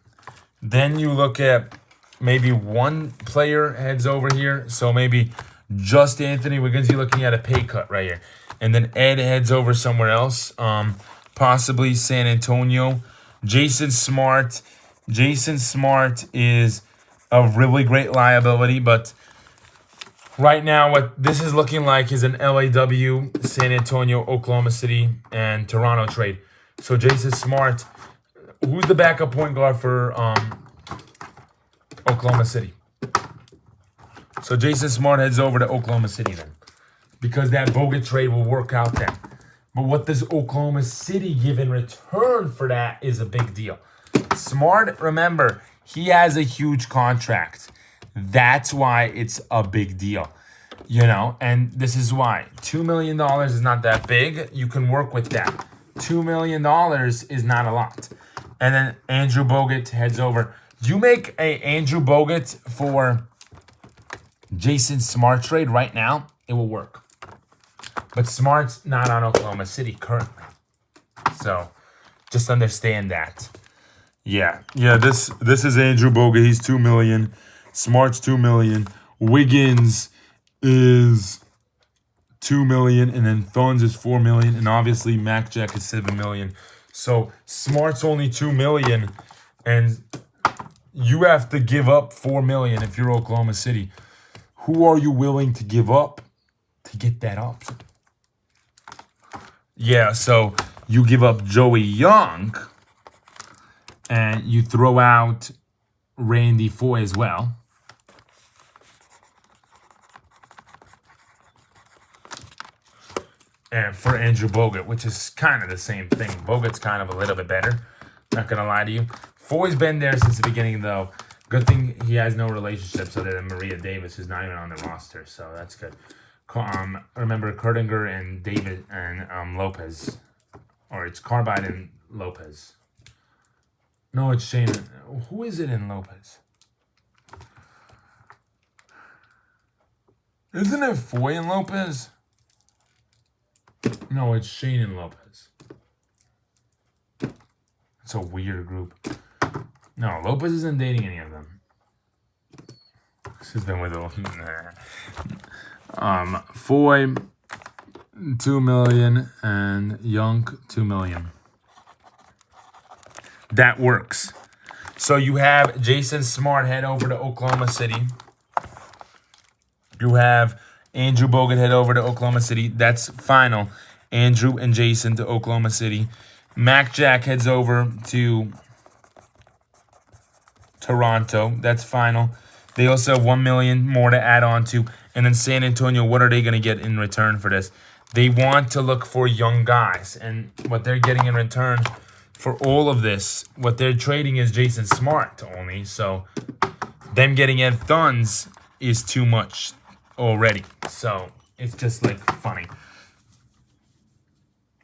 Speaker 1: then you look at maybe one player heads over here. So maybe just Anthony Wiggins, you're looking at a pay cut right here. And then Ed heads over somewhere else, possibly San Antonio. Jason Smart is a really great liability, but right now what this is looking like is an LAW, San Antonio, Oklahoma City, and Toronto trade. So Jason Smart, who's the backup point guard for Oklahoma City? So Jason Smart heads over to Oklahoma City then, because that Bogut trade will work out then. But what does Oklahoma City give in return for that is a big deal. Smart, remember, he has a huge contract. That's why it's a big deal. And this is why. $2 million is not that big. You can work with that. $2 million is not a lot. And then Andrew Bogut heads over. You make a Andrew Bogut for Jason Smart trade right now, it will work. But Smart's not on Oklahoma City currently. So just understand that. Yeah, this is Andrew Bogut. He's $2 million. Smart's $2 million. Wiggins is $2 million, and then Thuns is $4 million, and obviously Mac Jack is $7 million. So Smart's only $2 million, and you have to give up $4 million if you're Oklahoma City. Who are you willing to give up to get that option? Yeah, so you give up Joey Young, and you throw out Randy Foye as well. And for Andrew Bogut, which is kind of the same thing. Bogut's kind of a little bit better. Not going to lie to you. Foye's been there since the beginning, though. Good thing he has no relationships other than Maria Davis, who's not even on the roster. So that's good. Remember Kurtinger and David and Lopez. Or it's Carbide and Lopez. No, it's Shane. Who is it in Lopez? Isn't it Foye and Lopez? No, it's Shane and Lopez. It's a weird group. No, Lopez isn't dating any of them. She's been with them. Foye, $2 million, and Young, $2 million. that works. So you have Jason Smart head over to Oklahoma City. You have Andrew Bogut head over to Oklahoma City. That's final. Andrew and Jason to Oklahoma City. Mac Jack heads over to Toronto. That's final. They also have $1 million more to add on to. And then San Antonio, what are they going to get in return for this? They want to look for young guys. And what they're getting in return for all of this, what they're trading is Jason Smart only. So them getting Ed Thuns is too much already. So it's just like funny.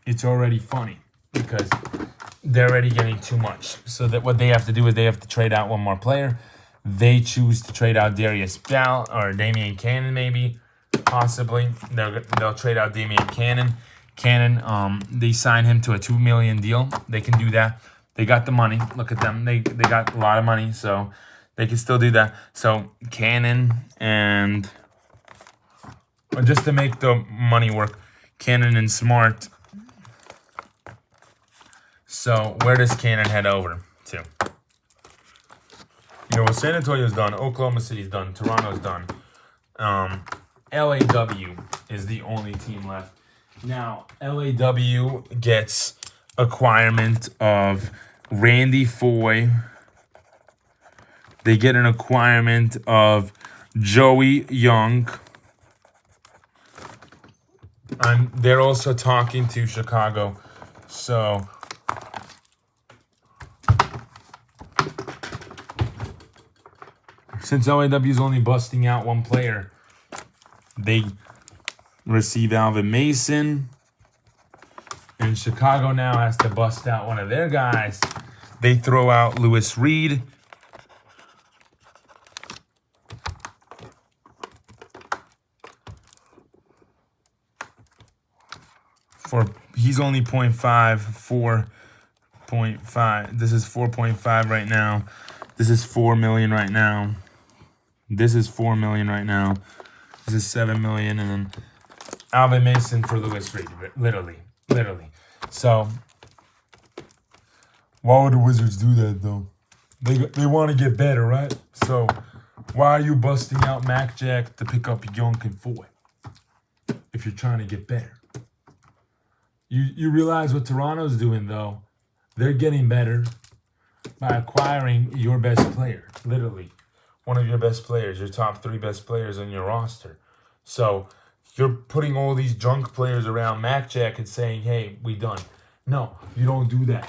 Speaker 1: It's already funny because they're already getting too much. So that what they have to do is they have to trade out one more player. They choose to trade out Darius Bell or Damian Cannon, maybe, possibly. They'll trade out Damian Cannon. They sign him to a $2 million deal. They can do that. They got the money. Look at them. They got a lot of money, so they can still do that. So Cannon and just to make the money work, Cannon and Smart. So where does Cannon head over to? You know, well, San Antonio's done, Oklahoma City's done, Toronto's done. LAW is the only team left. Now, LAW gets acquirement of Randy Foye. They get an acquirement of Joey Young. And they're also talking to Chicago. So since LAW is only busting out one player, they receive Alvin Mason. And Chicago now has to bust out one of their guys. They throw out Lewis Reed. He's only 0.5, 4.5. This is 4.5 right now. This is 4 million right now. This is 4 million right now. This is 7 million, and then Alvin Mason for Lewis Reed. Literally. So why would the Wizards do that though? They want to get better, right? So why are you busting out Mac Jack to pick up Young and Foy if you're trying to get better? You realize what Toronto's doing though? They're getting better by acquiring your best player, literally. One of your best players, your top 3 best players on your roster. So you're putting all these junk players around Mac Jack and saying, hey, we done. No, you don't do that.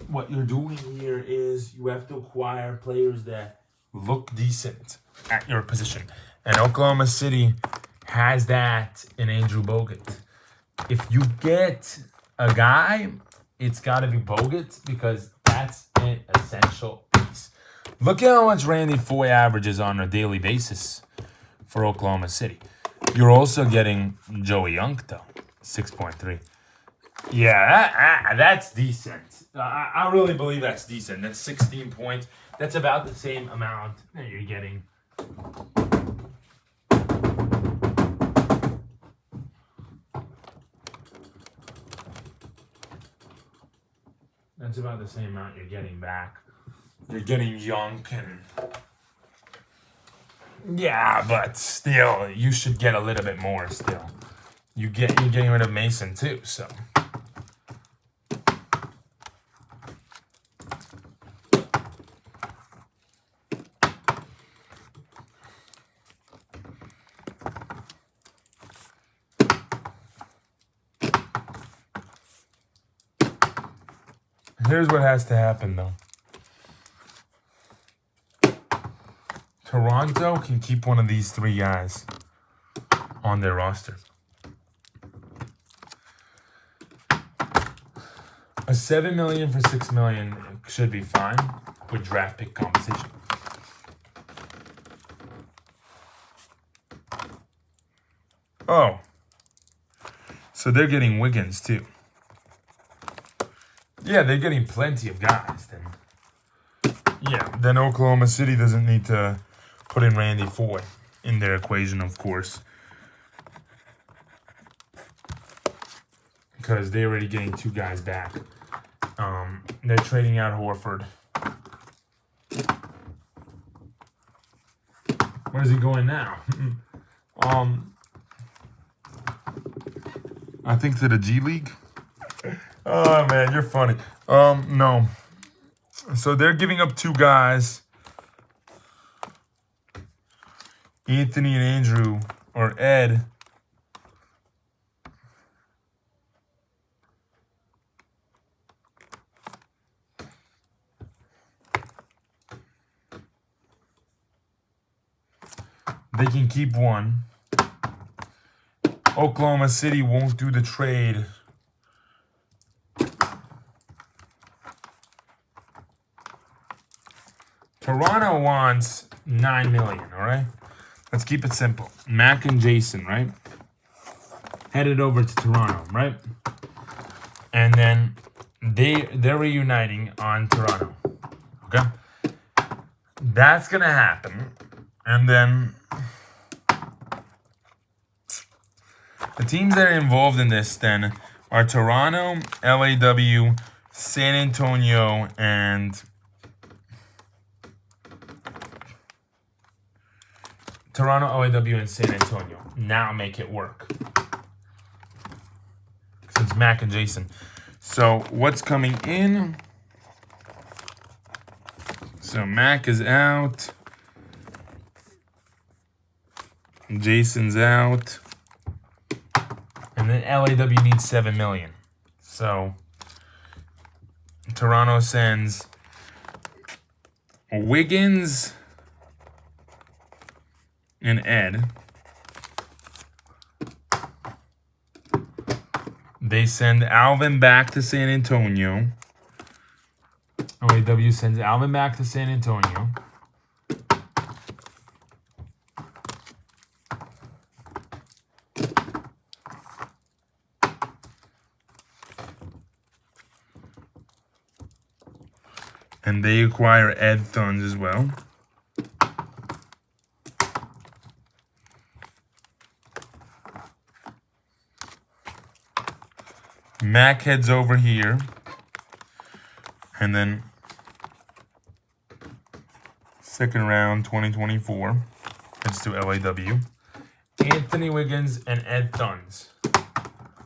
Speaker 1: What you're doing here is you have to acquire players that look decent at your position. And Oklahoma City has that in Andrew Bogut. If you get a guy, it's got to be Bogut because that's an essential piece. Look at how much Randy Foye averages on a daily basis for Oklahoma City. You're also getting Joey Young, though, 6.3. Yeah, that's decent. I really believe that's decent. That's 16 points. That's about the same amount that you're getting. That's about the same amount you're getting back. You're getting Young and... Yeah, but still, you should get a little bit more still. You're getting rid of Mason too, so... Here's what has to happen, though. Toronto can keep one of these 3 guys on their roster. A $7 million for $6 million should be fine with draft pick compensation. Oh. So they're getting Wiggins, too. Yeah, they're getting plenty of guys. Then Oklahoma City doesn't need to put in Randy Foye in their equation, of course. Because they're already getting 2 guys back. They're trading out Horford. Where's he going now? I think to the G League. Oh man, you're funny. No. So they're giving up 2 guys. Anthony and Andrew, or Ed. They can keep 1. Oklahoma City won't do the trade. Toronto wants $9 million, all right? Let's keep it simple. Mac and Jason, right? Headed over to Toronto, right? And then they're reuniting on Toronto. Okay? That's gonna happen. And then the teams that are involved in this then are Toronto, LAW, San Antonio, and Toronto, LAW, and San Antonio. Now make it work. Since Mac and Jason. So what's coming in? So Mac is out. Jason's out. And then LAW needs $7 million. So Toronto sends Wiggins and Ed. They send Alvin back to San Antonio. LAW sends Alvin back to San Antonio. And they acquire Ed Thuns as well. Mac heads over here. And then second round 2024 heads to LAW. Anthony Wiggins and Ed Thuns.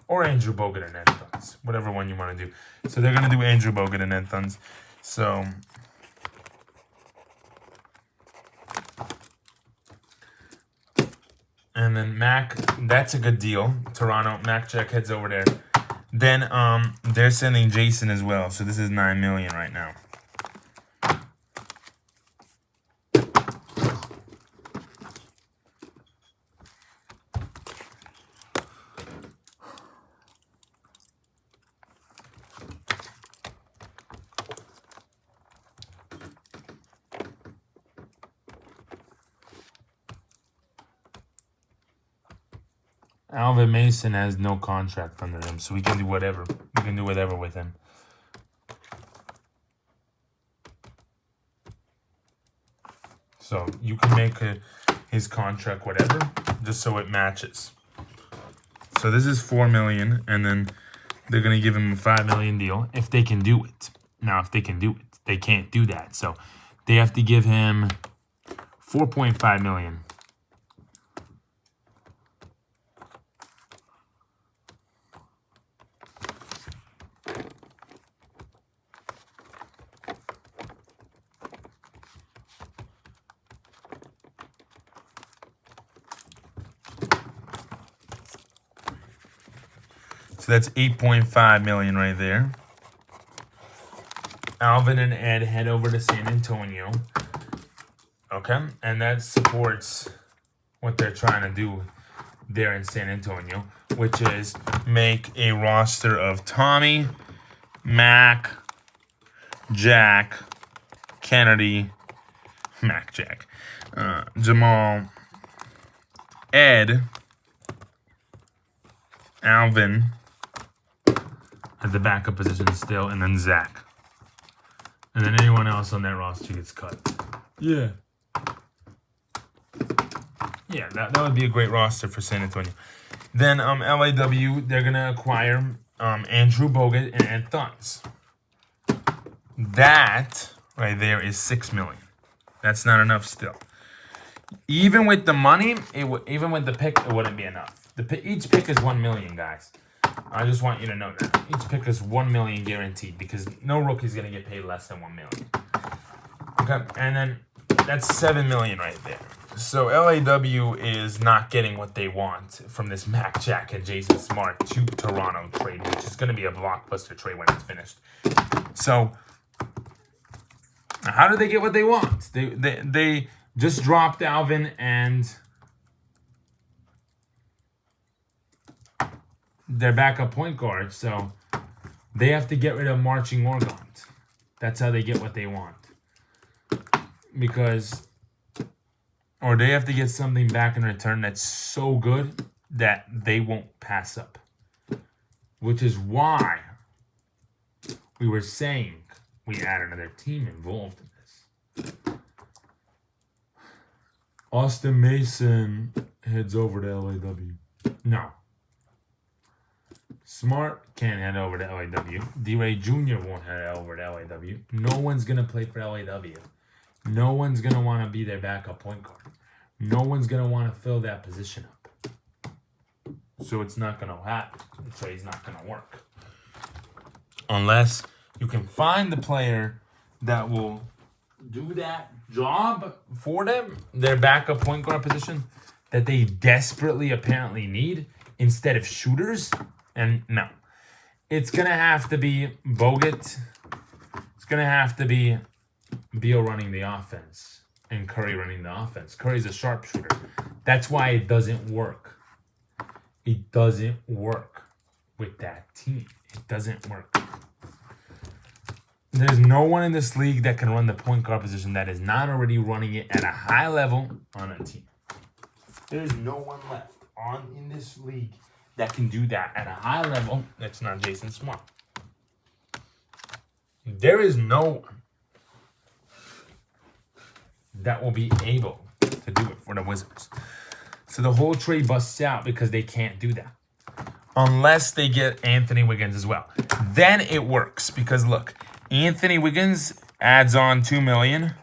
Speaker 1: Or Andrew Bogut and Ed Thuns. Whatever one you want to do. So they're going to do Andrew Bogut and Ed Thuns. So and then Mac, that's a good deal. Toronto, Mac Jack heads over there. Then they're sending Jason as well. So this is $9 million right now. Alvin Mason has no contract under him, so we can do whatever. We can do whatever with him. So you can make his contract whatever, just so it matches. So this is $4 million, and then they're gonna give him a $5 million deal if they can do it. Now, if they can do it, they can't do that, so they have to give him $4.5 million. So that's $8.5 million right there. Alvin and Ed head over to San Antonio. Okay, and that supports what they're trying to do there in San Antonio, which is make a roster of Tommy, Mac, Jack, Kennedy, Mac Jack, Jamal, Ed, Alvin at the backup position still, and then Zach. And then anyone else on that roster gets cut. Yeah. Yeah, that would be a great roster for San Antonio. Then LAW, they're going to acquire Andrew Bogut and Ed Thuns. That right there is $6 million. That's not enough still. Even with the money, even with the pick, it wouldn't be enough. Each pick is $1 million, guys. I just want you to know that each pick is $1 million guaranteed because no rookie's gonna get paid less than $1 million. Okay, and then that's $7 million right there. So LAW is not getting what they want from this Mac Jack and Jason Smart to Toronto trade, which is gonna be a blockbuster trade when it's finished. So how do they get what they want? They just dropped Alvin and their backup point guard, so they have to get rid of Marching Orgont. That's how they get what they want. Or they have to get something back in return that's so good that they won't pass up. Which is why we were saying we add another team involved in this. Austin Mason heads over to LAW. No. Smart can't head over to LAW. D-Ray Jr. won't head over to LAW. No one's going to play for LAW. No one's going to want to be their backup point guard. No one's going to want to fill that position up. So it's not going to happen. The trade's not going to work. Unless you can find the player that will do that job for them, their backup point guard position that they desperately apparently need instead of shooters. And no, it's going to have to be Bogut. It's going to have to be Beal running the offense and Curry running the offense. Curry's a sharpshooter. That's why it doesn't work. It doesn't work with that team. It doesn't work. There's no one in this league that can run the point guard position that is not already running it at a high level on a team. There's no one left in this league that can do that at a high level. That's not Jason Smart. There is no one that will be able to do it for the Wizards. So the whole trade busts out because they can't do that. Unless they get Anthony Wiggins as well. Then it works because look, Anthony Wiggins adds on $2 million.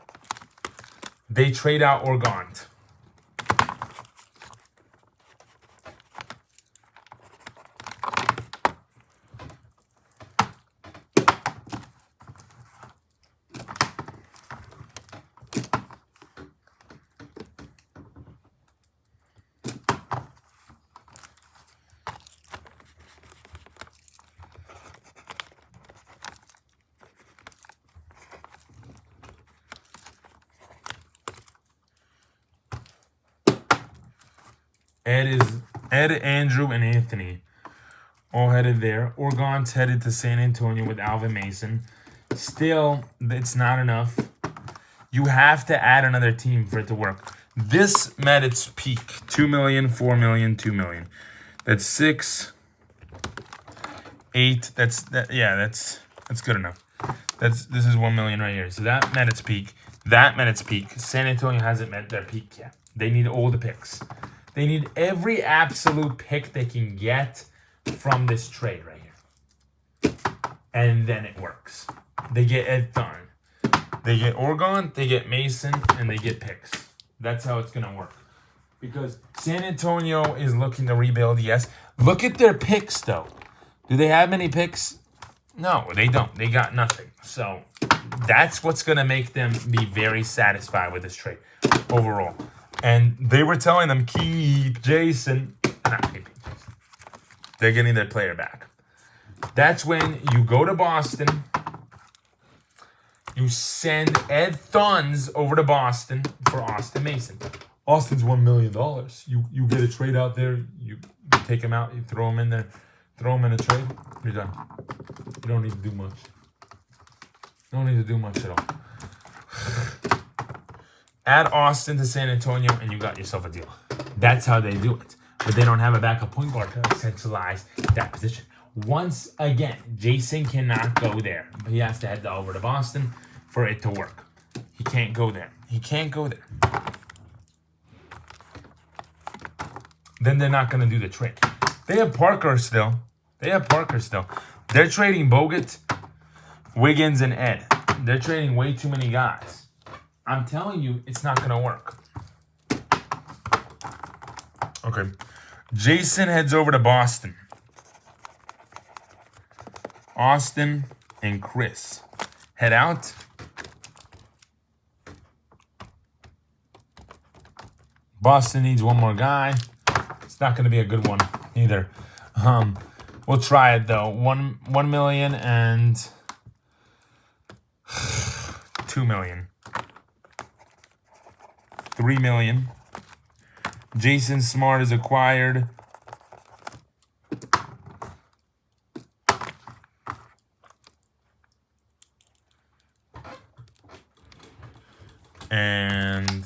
Speaker 1: They trade out Orgont. Ed, Andrew, and Anthony all headed there. Orgont's headed to San Antonio with Alvin Mason. Still, it's not enough. You have to add another team for it to work. This met its peak. $2 million, $4 million, $2 million. That's 6, 8. That's good enough. This is $1 million right here. So that met its peak. That met its peak. San Antonio hasn't met their peak yet. They need all the picks. They need every absolute pick they can get from this trade right here. And then it works. They get Ed Thorne. They get Orgont, they get Mason, and they get picks. That's how it's going to work. Because San Antonio is looking to rebuild, yes. Look at their picks, though. Do they have many picks? No, they don't. They got nothing. So that's what's going to make them be very satisfied with this trade overall. And they were telling them, keep Jason. Not keep Jason. They're getting their player back. That's when you go to Boston. You send Ed Thons over to Boston for Austin Mason. Austin's $1 million. You get a trade out there. You take him out. You throw him in there. Throw him in a trade. You're done. You don't need to do much. You don't need to do much at all. Add Austin to San Antonio, and you got yourself a deal. That's how they do it. But they don't have a backup point guard to centralize that position. Once again, Jason cannot go there. But he has to head over to Boston for it to work. He can't go there. He can't go there. Then they're not going to do the trade. They have Parker still. They're trading Bogut, Wiggins, and Ed. They're trading way too many guys. I'm telling you, it's not going to work. Okay. Jason heads over to Boston. Austin and Chris head out. Boston needs one more guy. It's not going to be a good one either. We'll try it though. 1 million and 2 million. 3 million. Jason Smart is acquired. And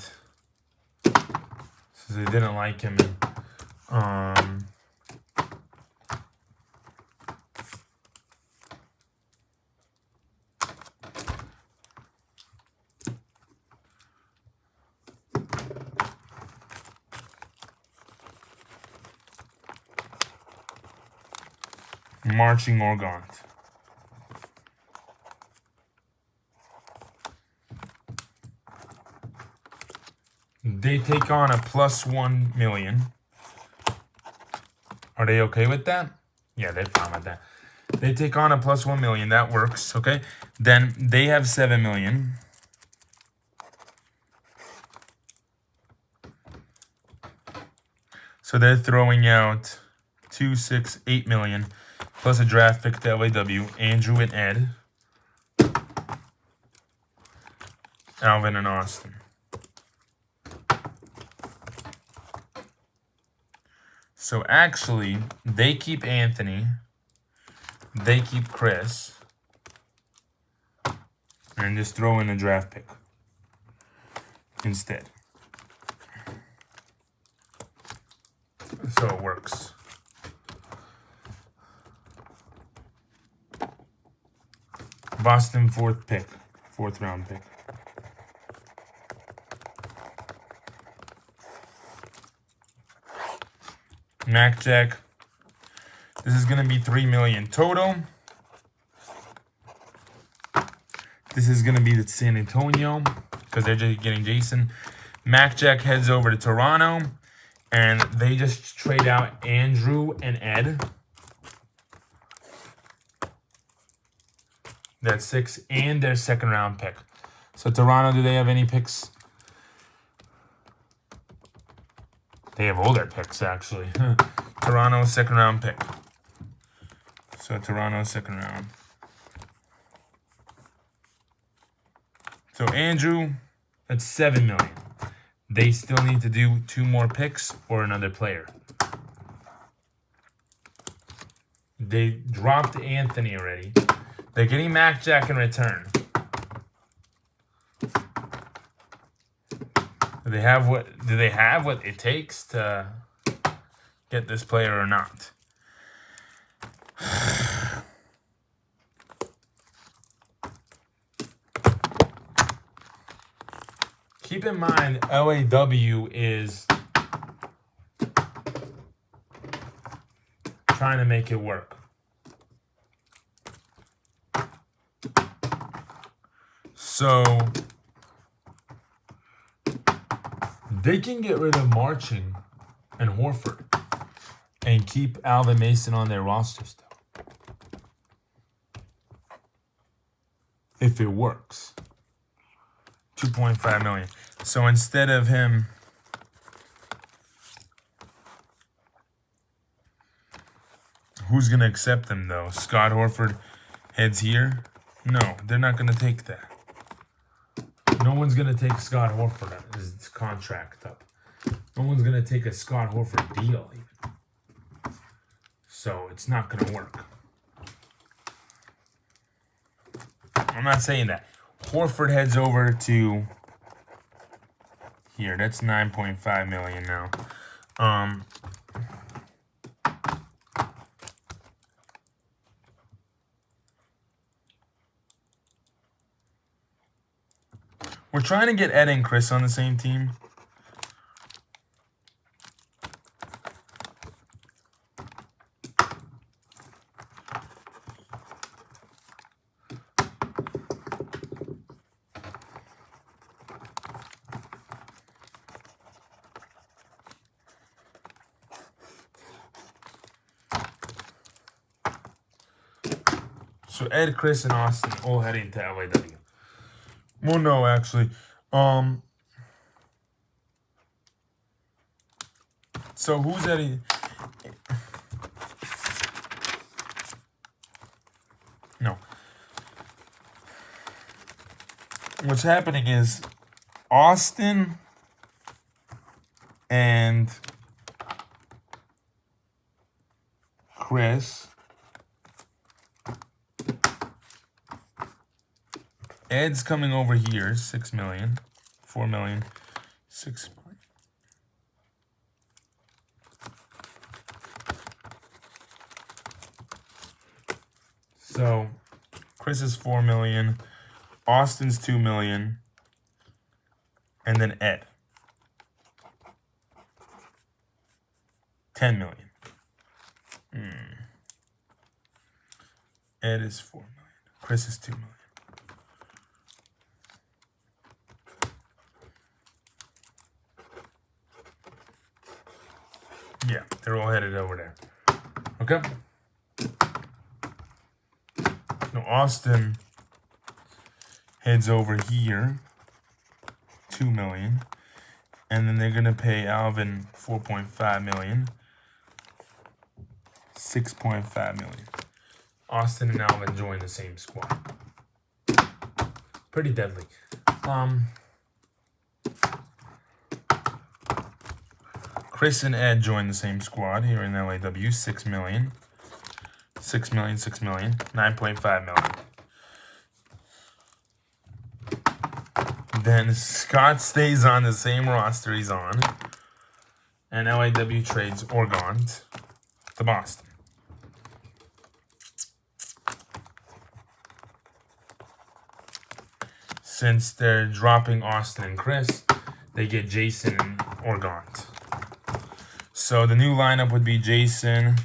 Speaker 1: so they didn't like him. Marching Organt. They take on a +1 million. Are they okay with that? Yeah, they're fine with that. They take on a +1 million. That works, okay? Then they have 7 million. So they're throwing out 2, 6, 8 million plus a draft pick to LAW. Andrew and Ed. Alvin and Austin. So actually, they keep Anthony. They keep Chris. And just throw in a draft pick instead. So it works. Boston 4th round pick. Mac Jack. This is going to be 3 million total. This is going to be the San Antonio because they're just getting Jason. Mac Jack heads over to Toronto and they just trade out Andrew and Ed. That's 6 and their 2nd round pick. So Toronto, do they have any picks? They have all their picks, actually. Toronto's 2nd round pick. So Toronto's 2nd round. So Andrew, that's 7 million. They still need to do 2 more picks or another player. They dropped Anthony already. They're getting Mac Jack in return. Do they have what it takes to get this player or not? Keep in mind, LAW is trying to make it work. So they can get rid of Marching and Horford and keep Alvin Mason on their roster still. If it works. 2.5 million. So instead of him who's going to accept them though? Scott Horford heads here? No, they're not going to take that. No one's going to take Scott Horford his contract up. No one's going to take a Scott Horford deal even. So it's not going to work. I'm not saying that. Horford heads over to here. That's 9.5 million now. We're trying to get Ed and Chris on the same team. So Ed, Chris, and Austin all heading to LAW. Well, no, actually. So who's heading? No. What's happening is Austin and Chris. Ed's coming over here, 6 million, 4 million, 6 million. So Chris is 4 million, Austin's 2 million, and then Ed, 10 million. Ed is 4 million. Chris is 2 million. Yeah, they're all headed over there. Okay. Now Austin heads over here, 2 million, and then they're gonna pay Alvin 4.5 million, 6.5 million. Austin and Alvin join the same squad. Pretty deadly. Chris and Ed join the same squad here in LAW, 6 million. 6 million, 6 million, 9.5 million. Then Scott stays on the same roster he's on. And LAW trades Orgont to Boston. Since they're dropping Austin and Chris, they get Jason and Orgont. So the new lineup would be Jason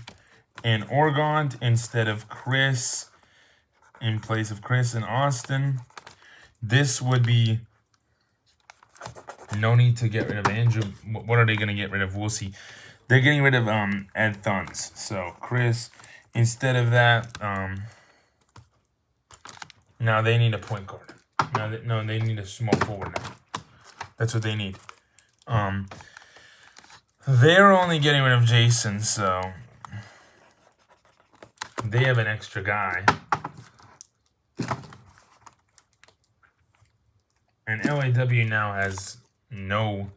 Speaker 1: and Orgont instead of Chris, in place of Chris and Austin. This would be no need to get rid of Andrew. What are they going to get rid of? We'll see. They're getting rid of Ed Thuns. So Chris, instead of that, now they need a point guard. No, they need a small forward now. That's what they need. They're only getting rid of Jason, so they have an extra guy. And LAW now has no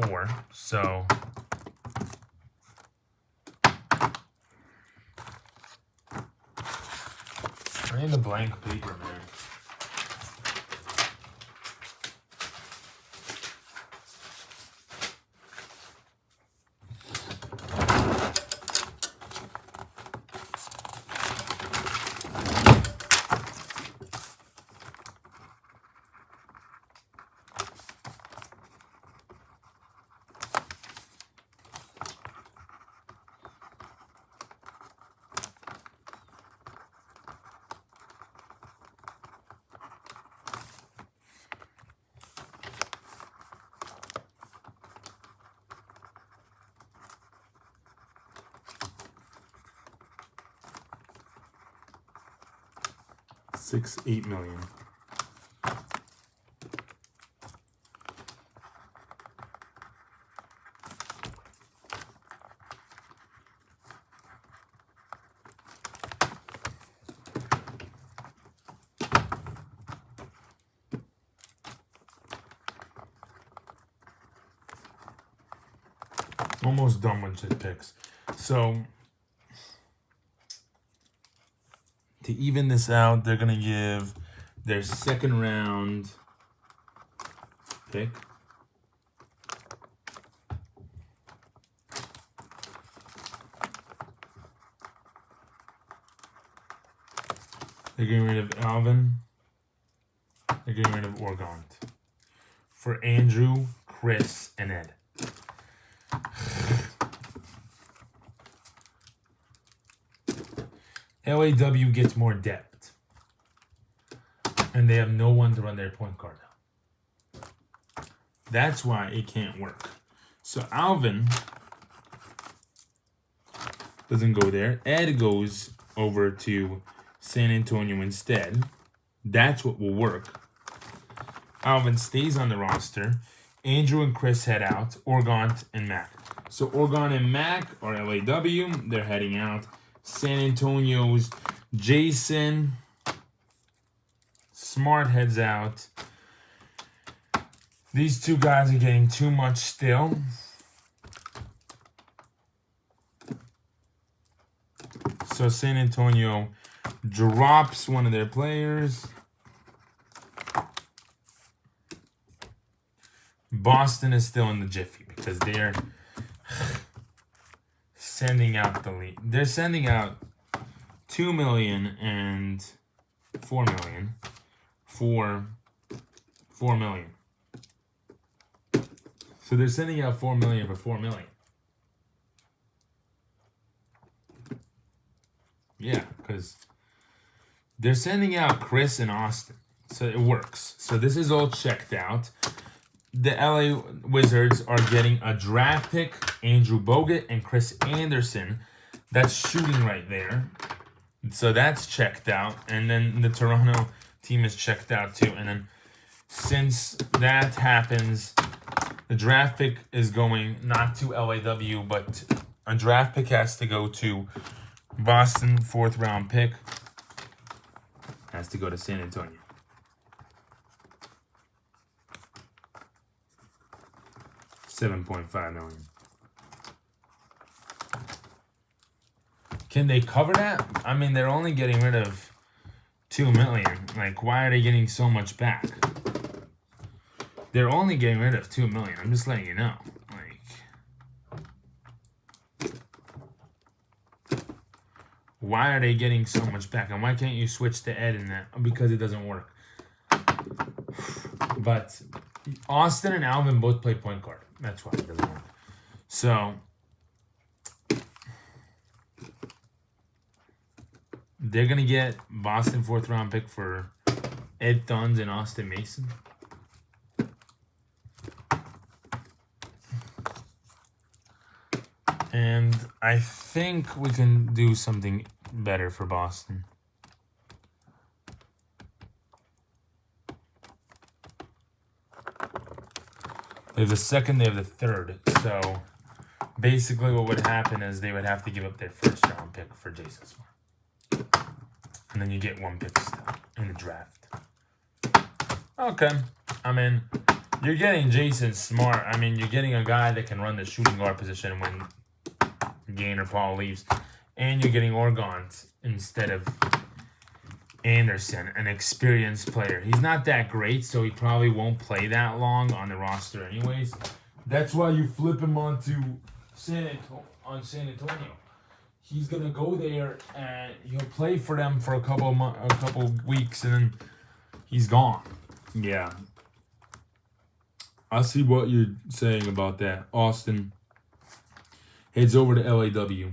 Speaker 1: 4, so I need a blank paper, man. $8 million. Almost done with his picks. So to even this out, they're gonna give their second round pick. They're getting rid of Alvin. They're getting rid of Orgont. For Andrew, Chris, and Ed. LAW gets more depth. And they have no one to run their point guard. That's why it can't work. So Alvin doesn't go there. Ed goes over to San Antonio instead. That's what will work. Alvin stays on the roster. Andrew and Chris head out. Oregon and Mac. So Oregon and Mac are LAW. They're heading out. San Antonio's Jason Smart heads out. These two guys are getting too much still. So San Antonio drops one of their players. Boston is still in the jiffy because they're sending out the lead. They're sending out 2 million and 4 million for 4 million. So they're sending out 4 million for 4 million. Yeah, because they're sending out Chris and Austin. So it works. So this is all checked out. The LA Wizards are getting a draft pick, Andrew Bogut and Chris Anderson. That's shooting right there. So that's checked out. And then the Toronto team is checked out too. And then since that happens, the draft pick is going not to LAW, but a draft pick has to go to Boston, 4th round pick. Has to go to San Antonio. $7.5 million. Can they cover that? I mean, they're only getting rid of $2 million. Like, why are they getting so much back? They're only getting rid of $2 million. I'm just letting you know. Like, why are they getting so much back? And why can't you switch to Ed in that? Because it doesn't work. But Austin and Alvin both play point guard. That's why it doesn't work. So they're gonna get Boston 4th round pick for Ed Thuns and Austin Mason. And I think we can do something better for Boston. They have the 2nd, they have the 3rd. So basically what would happen is they would have to give up their 1st round pick for Jason Smart. And then you get 1 pick still in the draft. Okay. I mean, you're getting Jason Smart. I mean, you're getting a guy that can run the shooting guard position when Gaynor Paul leaves. And you're getting Oregon instead of Anderson, an experienced player. He's not that great, so he probably won't play that long on the roster anyways. That's why you flip him onto San Antonio. He's gonna go there and he'll play for them for a couple weeks, and then he's gone. Yeah, I see what you're saying about that. Austin heads over to LAW.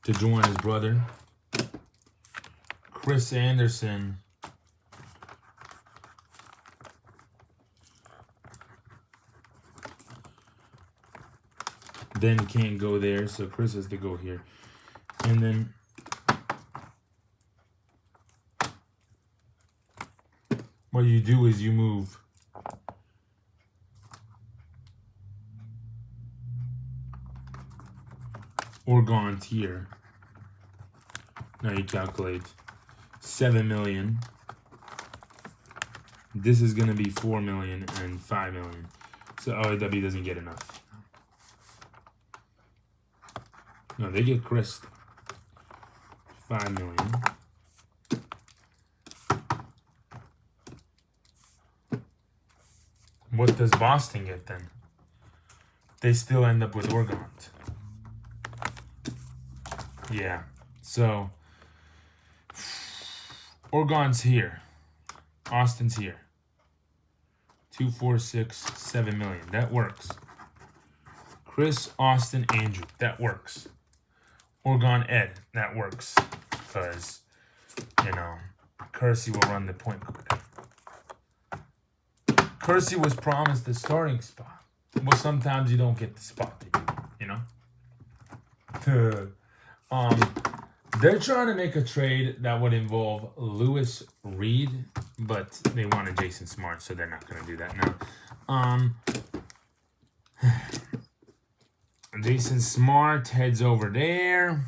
Speaker 1: To join his brother, Chris Anderson. Then can't go there, so Chris has to go here. And then what you do is you move Oregon here. Now you calculate 7 million. This is going to be 4 million and 5 million. So LAW doesn't get enough. No, they get Chris. 5 million. What does Boston get then? They still end up with Oregon. Yeah, so Oregon's here. Austin's here. 2, 4, 6, 7 million. That works. Chris, Austin, Andrew. That works. Oregon, Ed. That works. Because, you know, Kersey will run the point guard. Kersey was promised the starting spot. Well, sometimes you don't get the spot that you know? They're trying to make a trade that would involve Lewis Reed, but they wanted Jason Smart, so they're not going to do that now. Jason Smart heads over there.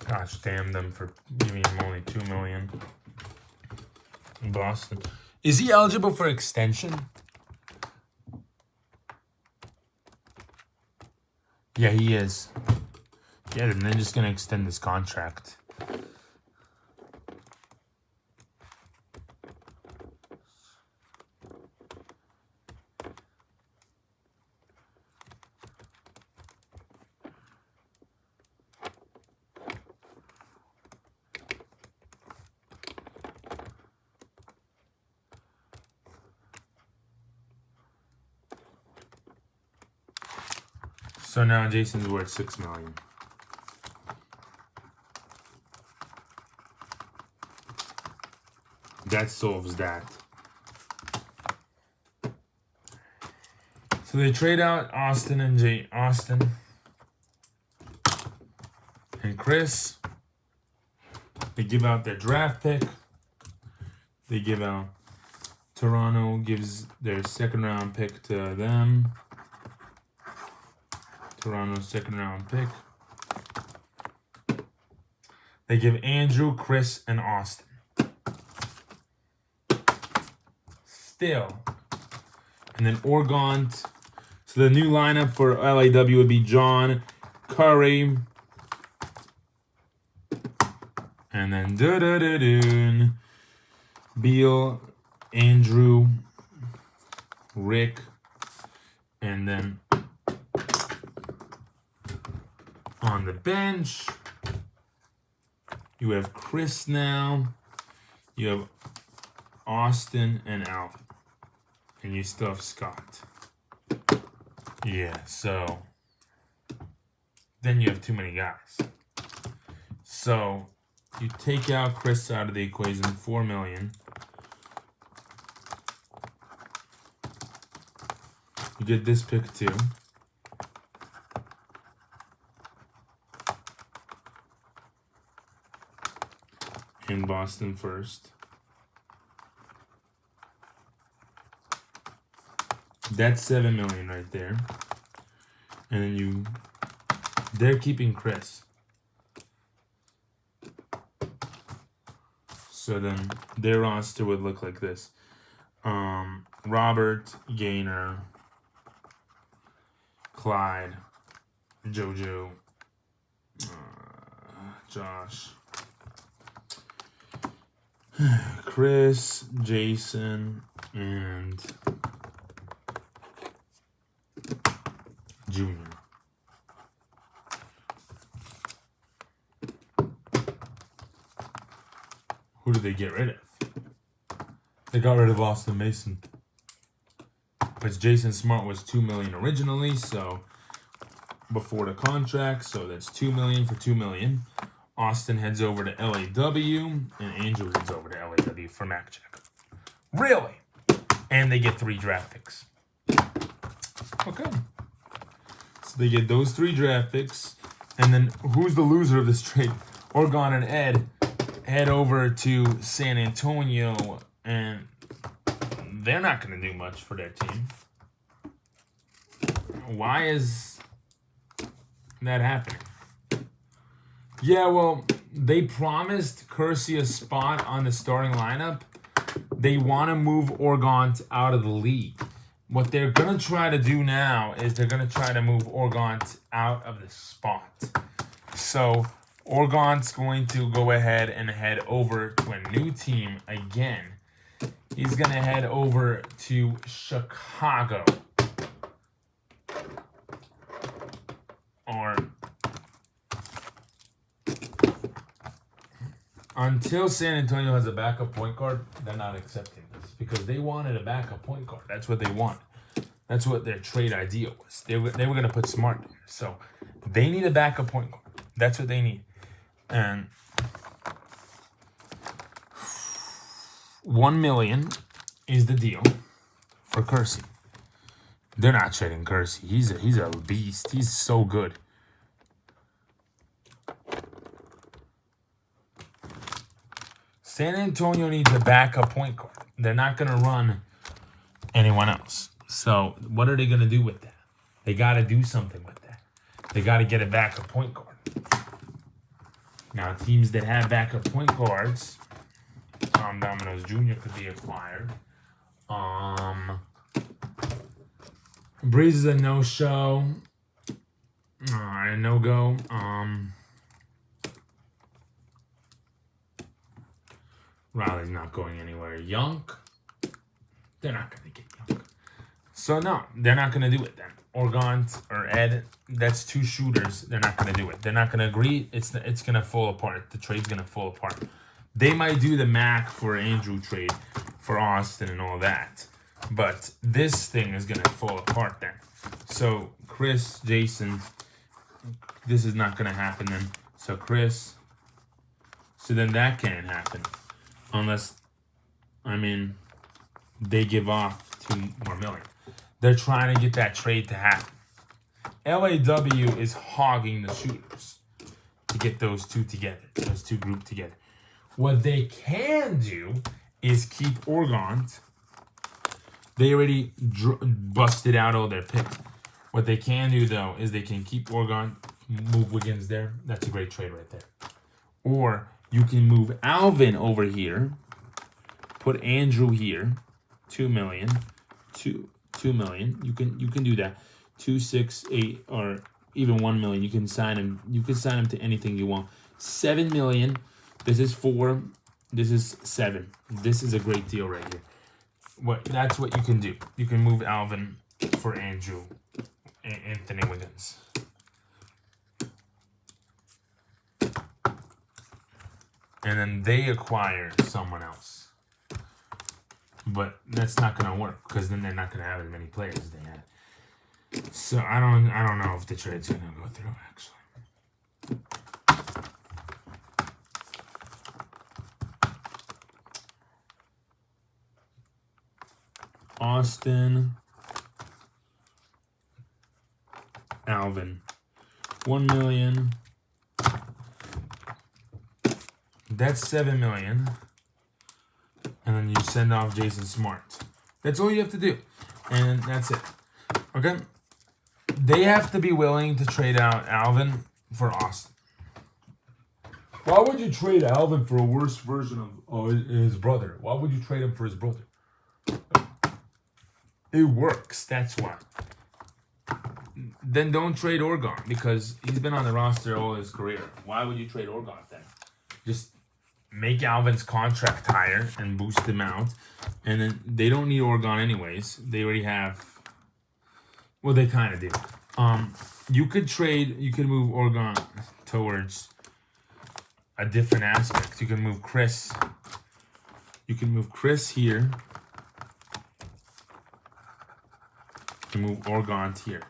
Speaker 1: Gosh damn them for giving him only $2 million. In Boston. Is he eligible for extension? Yeah, he is. Yeah, then they're just gonna extend his contract. So now Jason's worth $6 million. That solves that. So they trade out Austin and Austin and Chris. They give out their draft pick. They give out Toronto gives their second round pick to them. Toronto's second round pick. They give Andrew, Chris, and Austin. Still. And then Oregon. So the new lineup for LAW would be John, Curry, and then Beal, Andrew, Rick, and then on the bench, you have Chris now, you have Austin and Alvin, and you still have Scott. Yeah, so then you have too many guys. So you take out Chris out of the equation, $4 million. You get this pick too. In Boston first. That's $7 million right there. And then they're keeping Chris. So then their roster would look like this. Robert, Gaynor, Clyde, JoJo, Josh, Chris, Jason, and Junior. Who did they get rid of? They got rid of Austin Mason. But Jason Smart was $2 million originally, so before the contract, so that's $2 million for $2 million. Austin heads over to LAW, and Andrew heads over to LAW for MacJack. Really? And they get 3 draft picks. Okay. So they get those 3 draft picks, and then who's the loser of this trade? Oregon and Ed head over to San Antonio, and they're not going to do much for their team. Why is that happening? Yeah, well, they promised Kersey a spot on the starting lineup. They want to move Oregon out of the league. What they're going to try to do now is they're going to try to move Oregon out of the spot. So Oregon's going to go ahead and head over to a new team again. He's going to head over to Chicago. Or Until San Antonio has a backup point guard, they're not accepting this because they wanted a backup point guard. That's what they want. That's what their trade idea was. They were going to put Smart there. So they need a backup point guard. That's what they need. And $1 million is the deal for Kersey. They're not trading Kersey. He's a beast. He's so good. San Antonio needs a backup point guard. They're not going to run anyone else. So what are they going to do with that? They got to do something with that. They got to get a backup point guard. Now, teams that have backup point guards, Tom Domino's Jr. could be acquired. Breeze is a no-show. A no-go. Riley's not going anywhere. Young, they're not going to get Young. So, no, they're not going to do it then. Organt or Ed, that's two shooters. They're not going to do it. They're not going to agree. It's going to fall apart. The trade's going to fall apart. They might do the Mac for Andrew trade for Austin and all that. But this thing is going to fall apart then. So, Chris, Jason, this is not going to happen then. So, Chris, so then that can't happen. Unless, I mean, they give off $2 more million. They're trying to get that trade to happen. LAW is hogging the shooters to get those two together, those two grouped together. What they can do is keep Organt. They already busted out all their picks. What they can do, though, is they can keep Organt, move Wiggins there. That's a great trade right there. Or you can move Alvin over here, put Andrew here, $2 million, $2 million. You can do that. 2, 6, 8, or even $1 million. You can sign him. You can sign him to anything you want. $7 million. This is 4. This is 7. This is a great deal right here. That's what you can do. You can move Alvin for Andrew, Anthony Wiggins. And then they acquire someone else. But that's not going to work because then they're not going to have as many players as they had. So I don't know if the trade's going to go through actually. Austin, Alvin, $1 million. That's $7 million. And then you send off Jason Smart. That's all you have to do. And that's it. Okay? They have to be willing to trade out Alvin for Austin. Why would you trade Alvin for a worse version of his brother? Why would you trade him for his brother? It works. That's why. Then don't trade Organt because he's been on the roster all his career. Why would you trade Organt then? Just make Alvin's contract higher and boost him out. And then they don't need Organt anyways. They already have... Well, they kind of do. You could move Organt towards a different aspect. You can move Chris. You can move Chris here. You can move Organt here.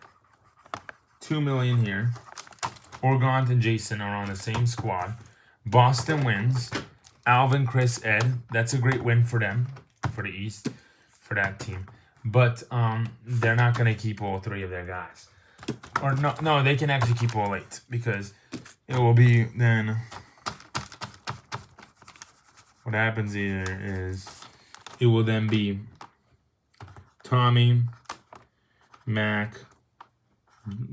Speaker 1: $2 million here. Organt and Jason are on the same squad. Boston wins. Alvin, Chris, Ed. That's a great win for them, for the East, for that team. But they're not going to keep all 3 of their guys. Or no, they can actually keep all 8 because it will be then... What happens here is it will then be Tommy, Mac,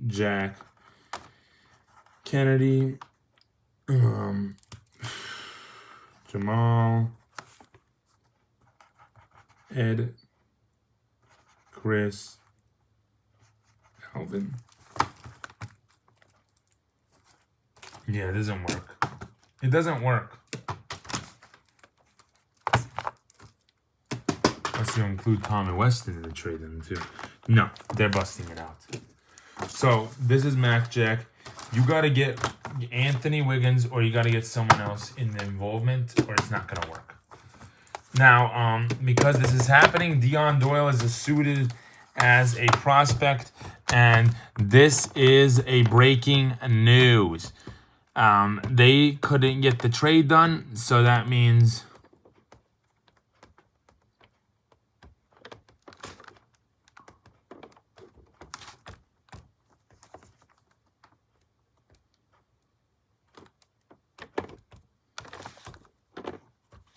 Speaker 1: Jack, Kennedy, Jamal, Ed, Chris, Alvin. Yeah, it doesn't work. It doesn't work. Unless you include Tom and Weston in the trade then too. No, they're busting it out. So this is Mac Jack. You gotta get Anthony Wiggins, or you got to get someone else in the involvement, or it's not going to work. Now, because this is happening, Dion Doyle is suited as a prospect, and this is a breaking news. They couldn't get the trade done, so that means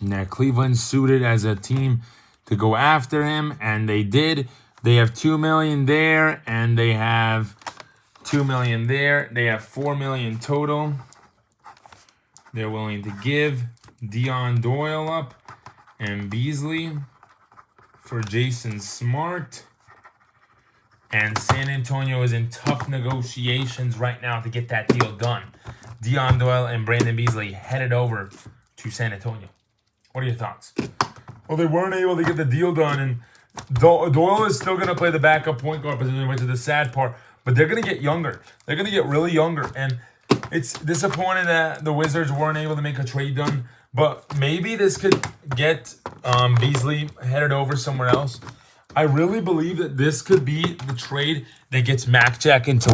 Speaker 1: now Cleveland suited as a team to go after him, and they did. They have $2 million there, and they have $2 million there. They have $4 million total. They're willing to give Dion Doyle up and Beasley for Jason Smart. And San Antonio is in tough negotiations right now to get that deal done. Dion Doyle and Brandon Beasley headed over to San Antonio. What are your thoughts? Well, they weren't able to get the deal done, and Doyle is still going to play the backup point guard position, which is the sad part. But they're going to get younger. They're going to get really younger, and it's disappointing that the Wizards weren't able to make a trade done. But maybe this could get Beasley headed over somewhere else. I really believe that this could be the trade that gets Mac Jack into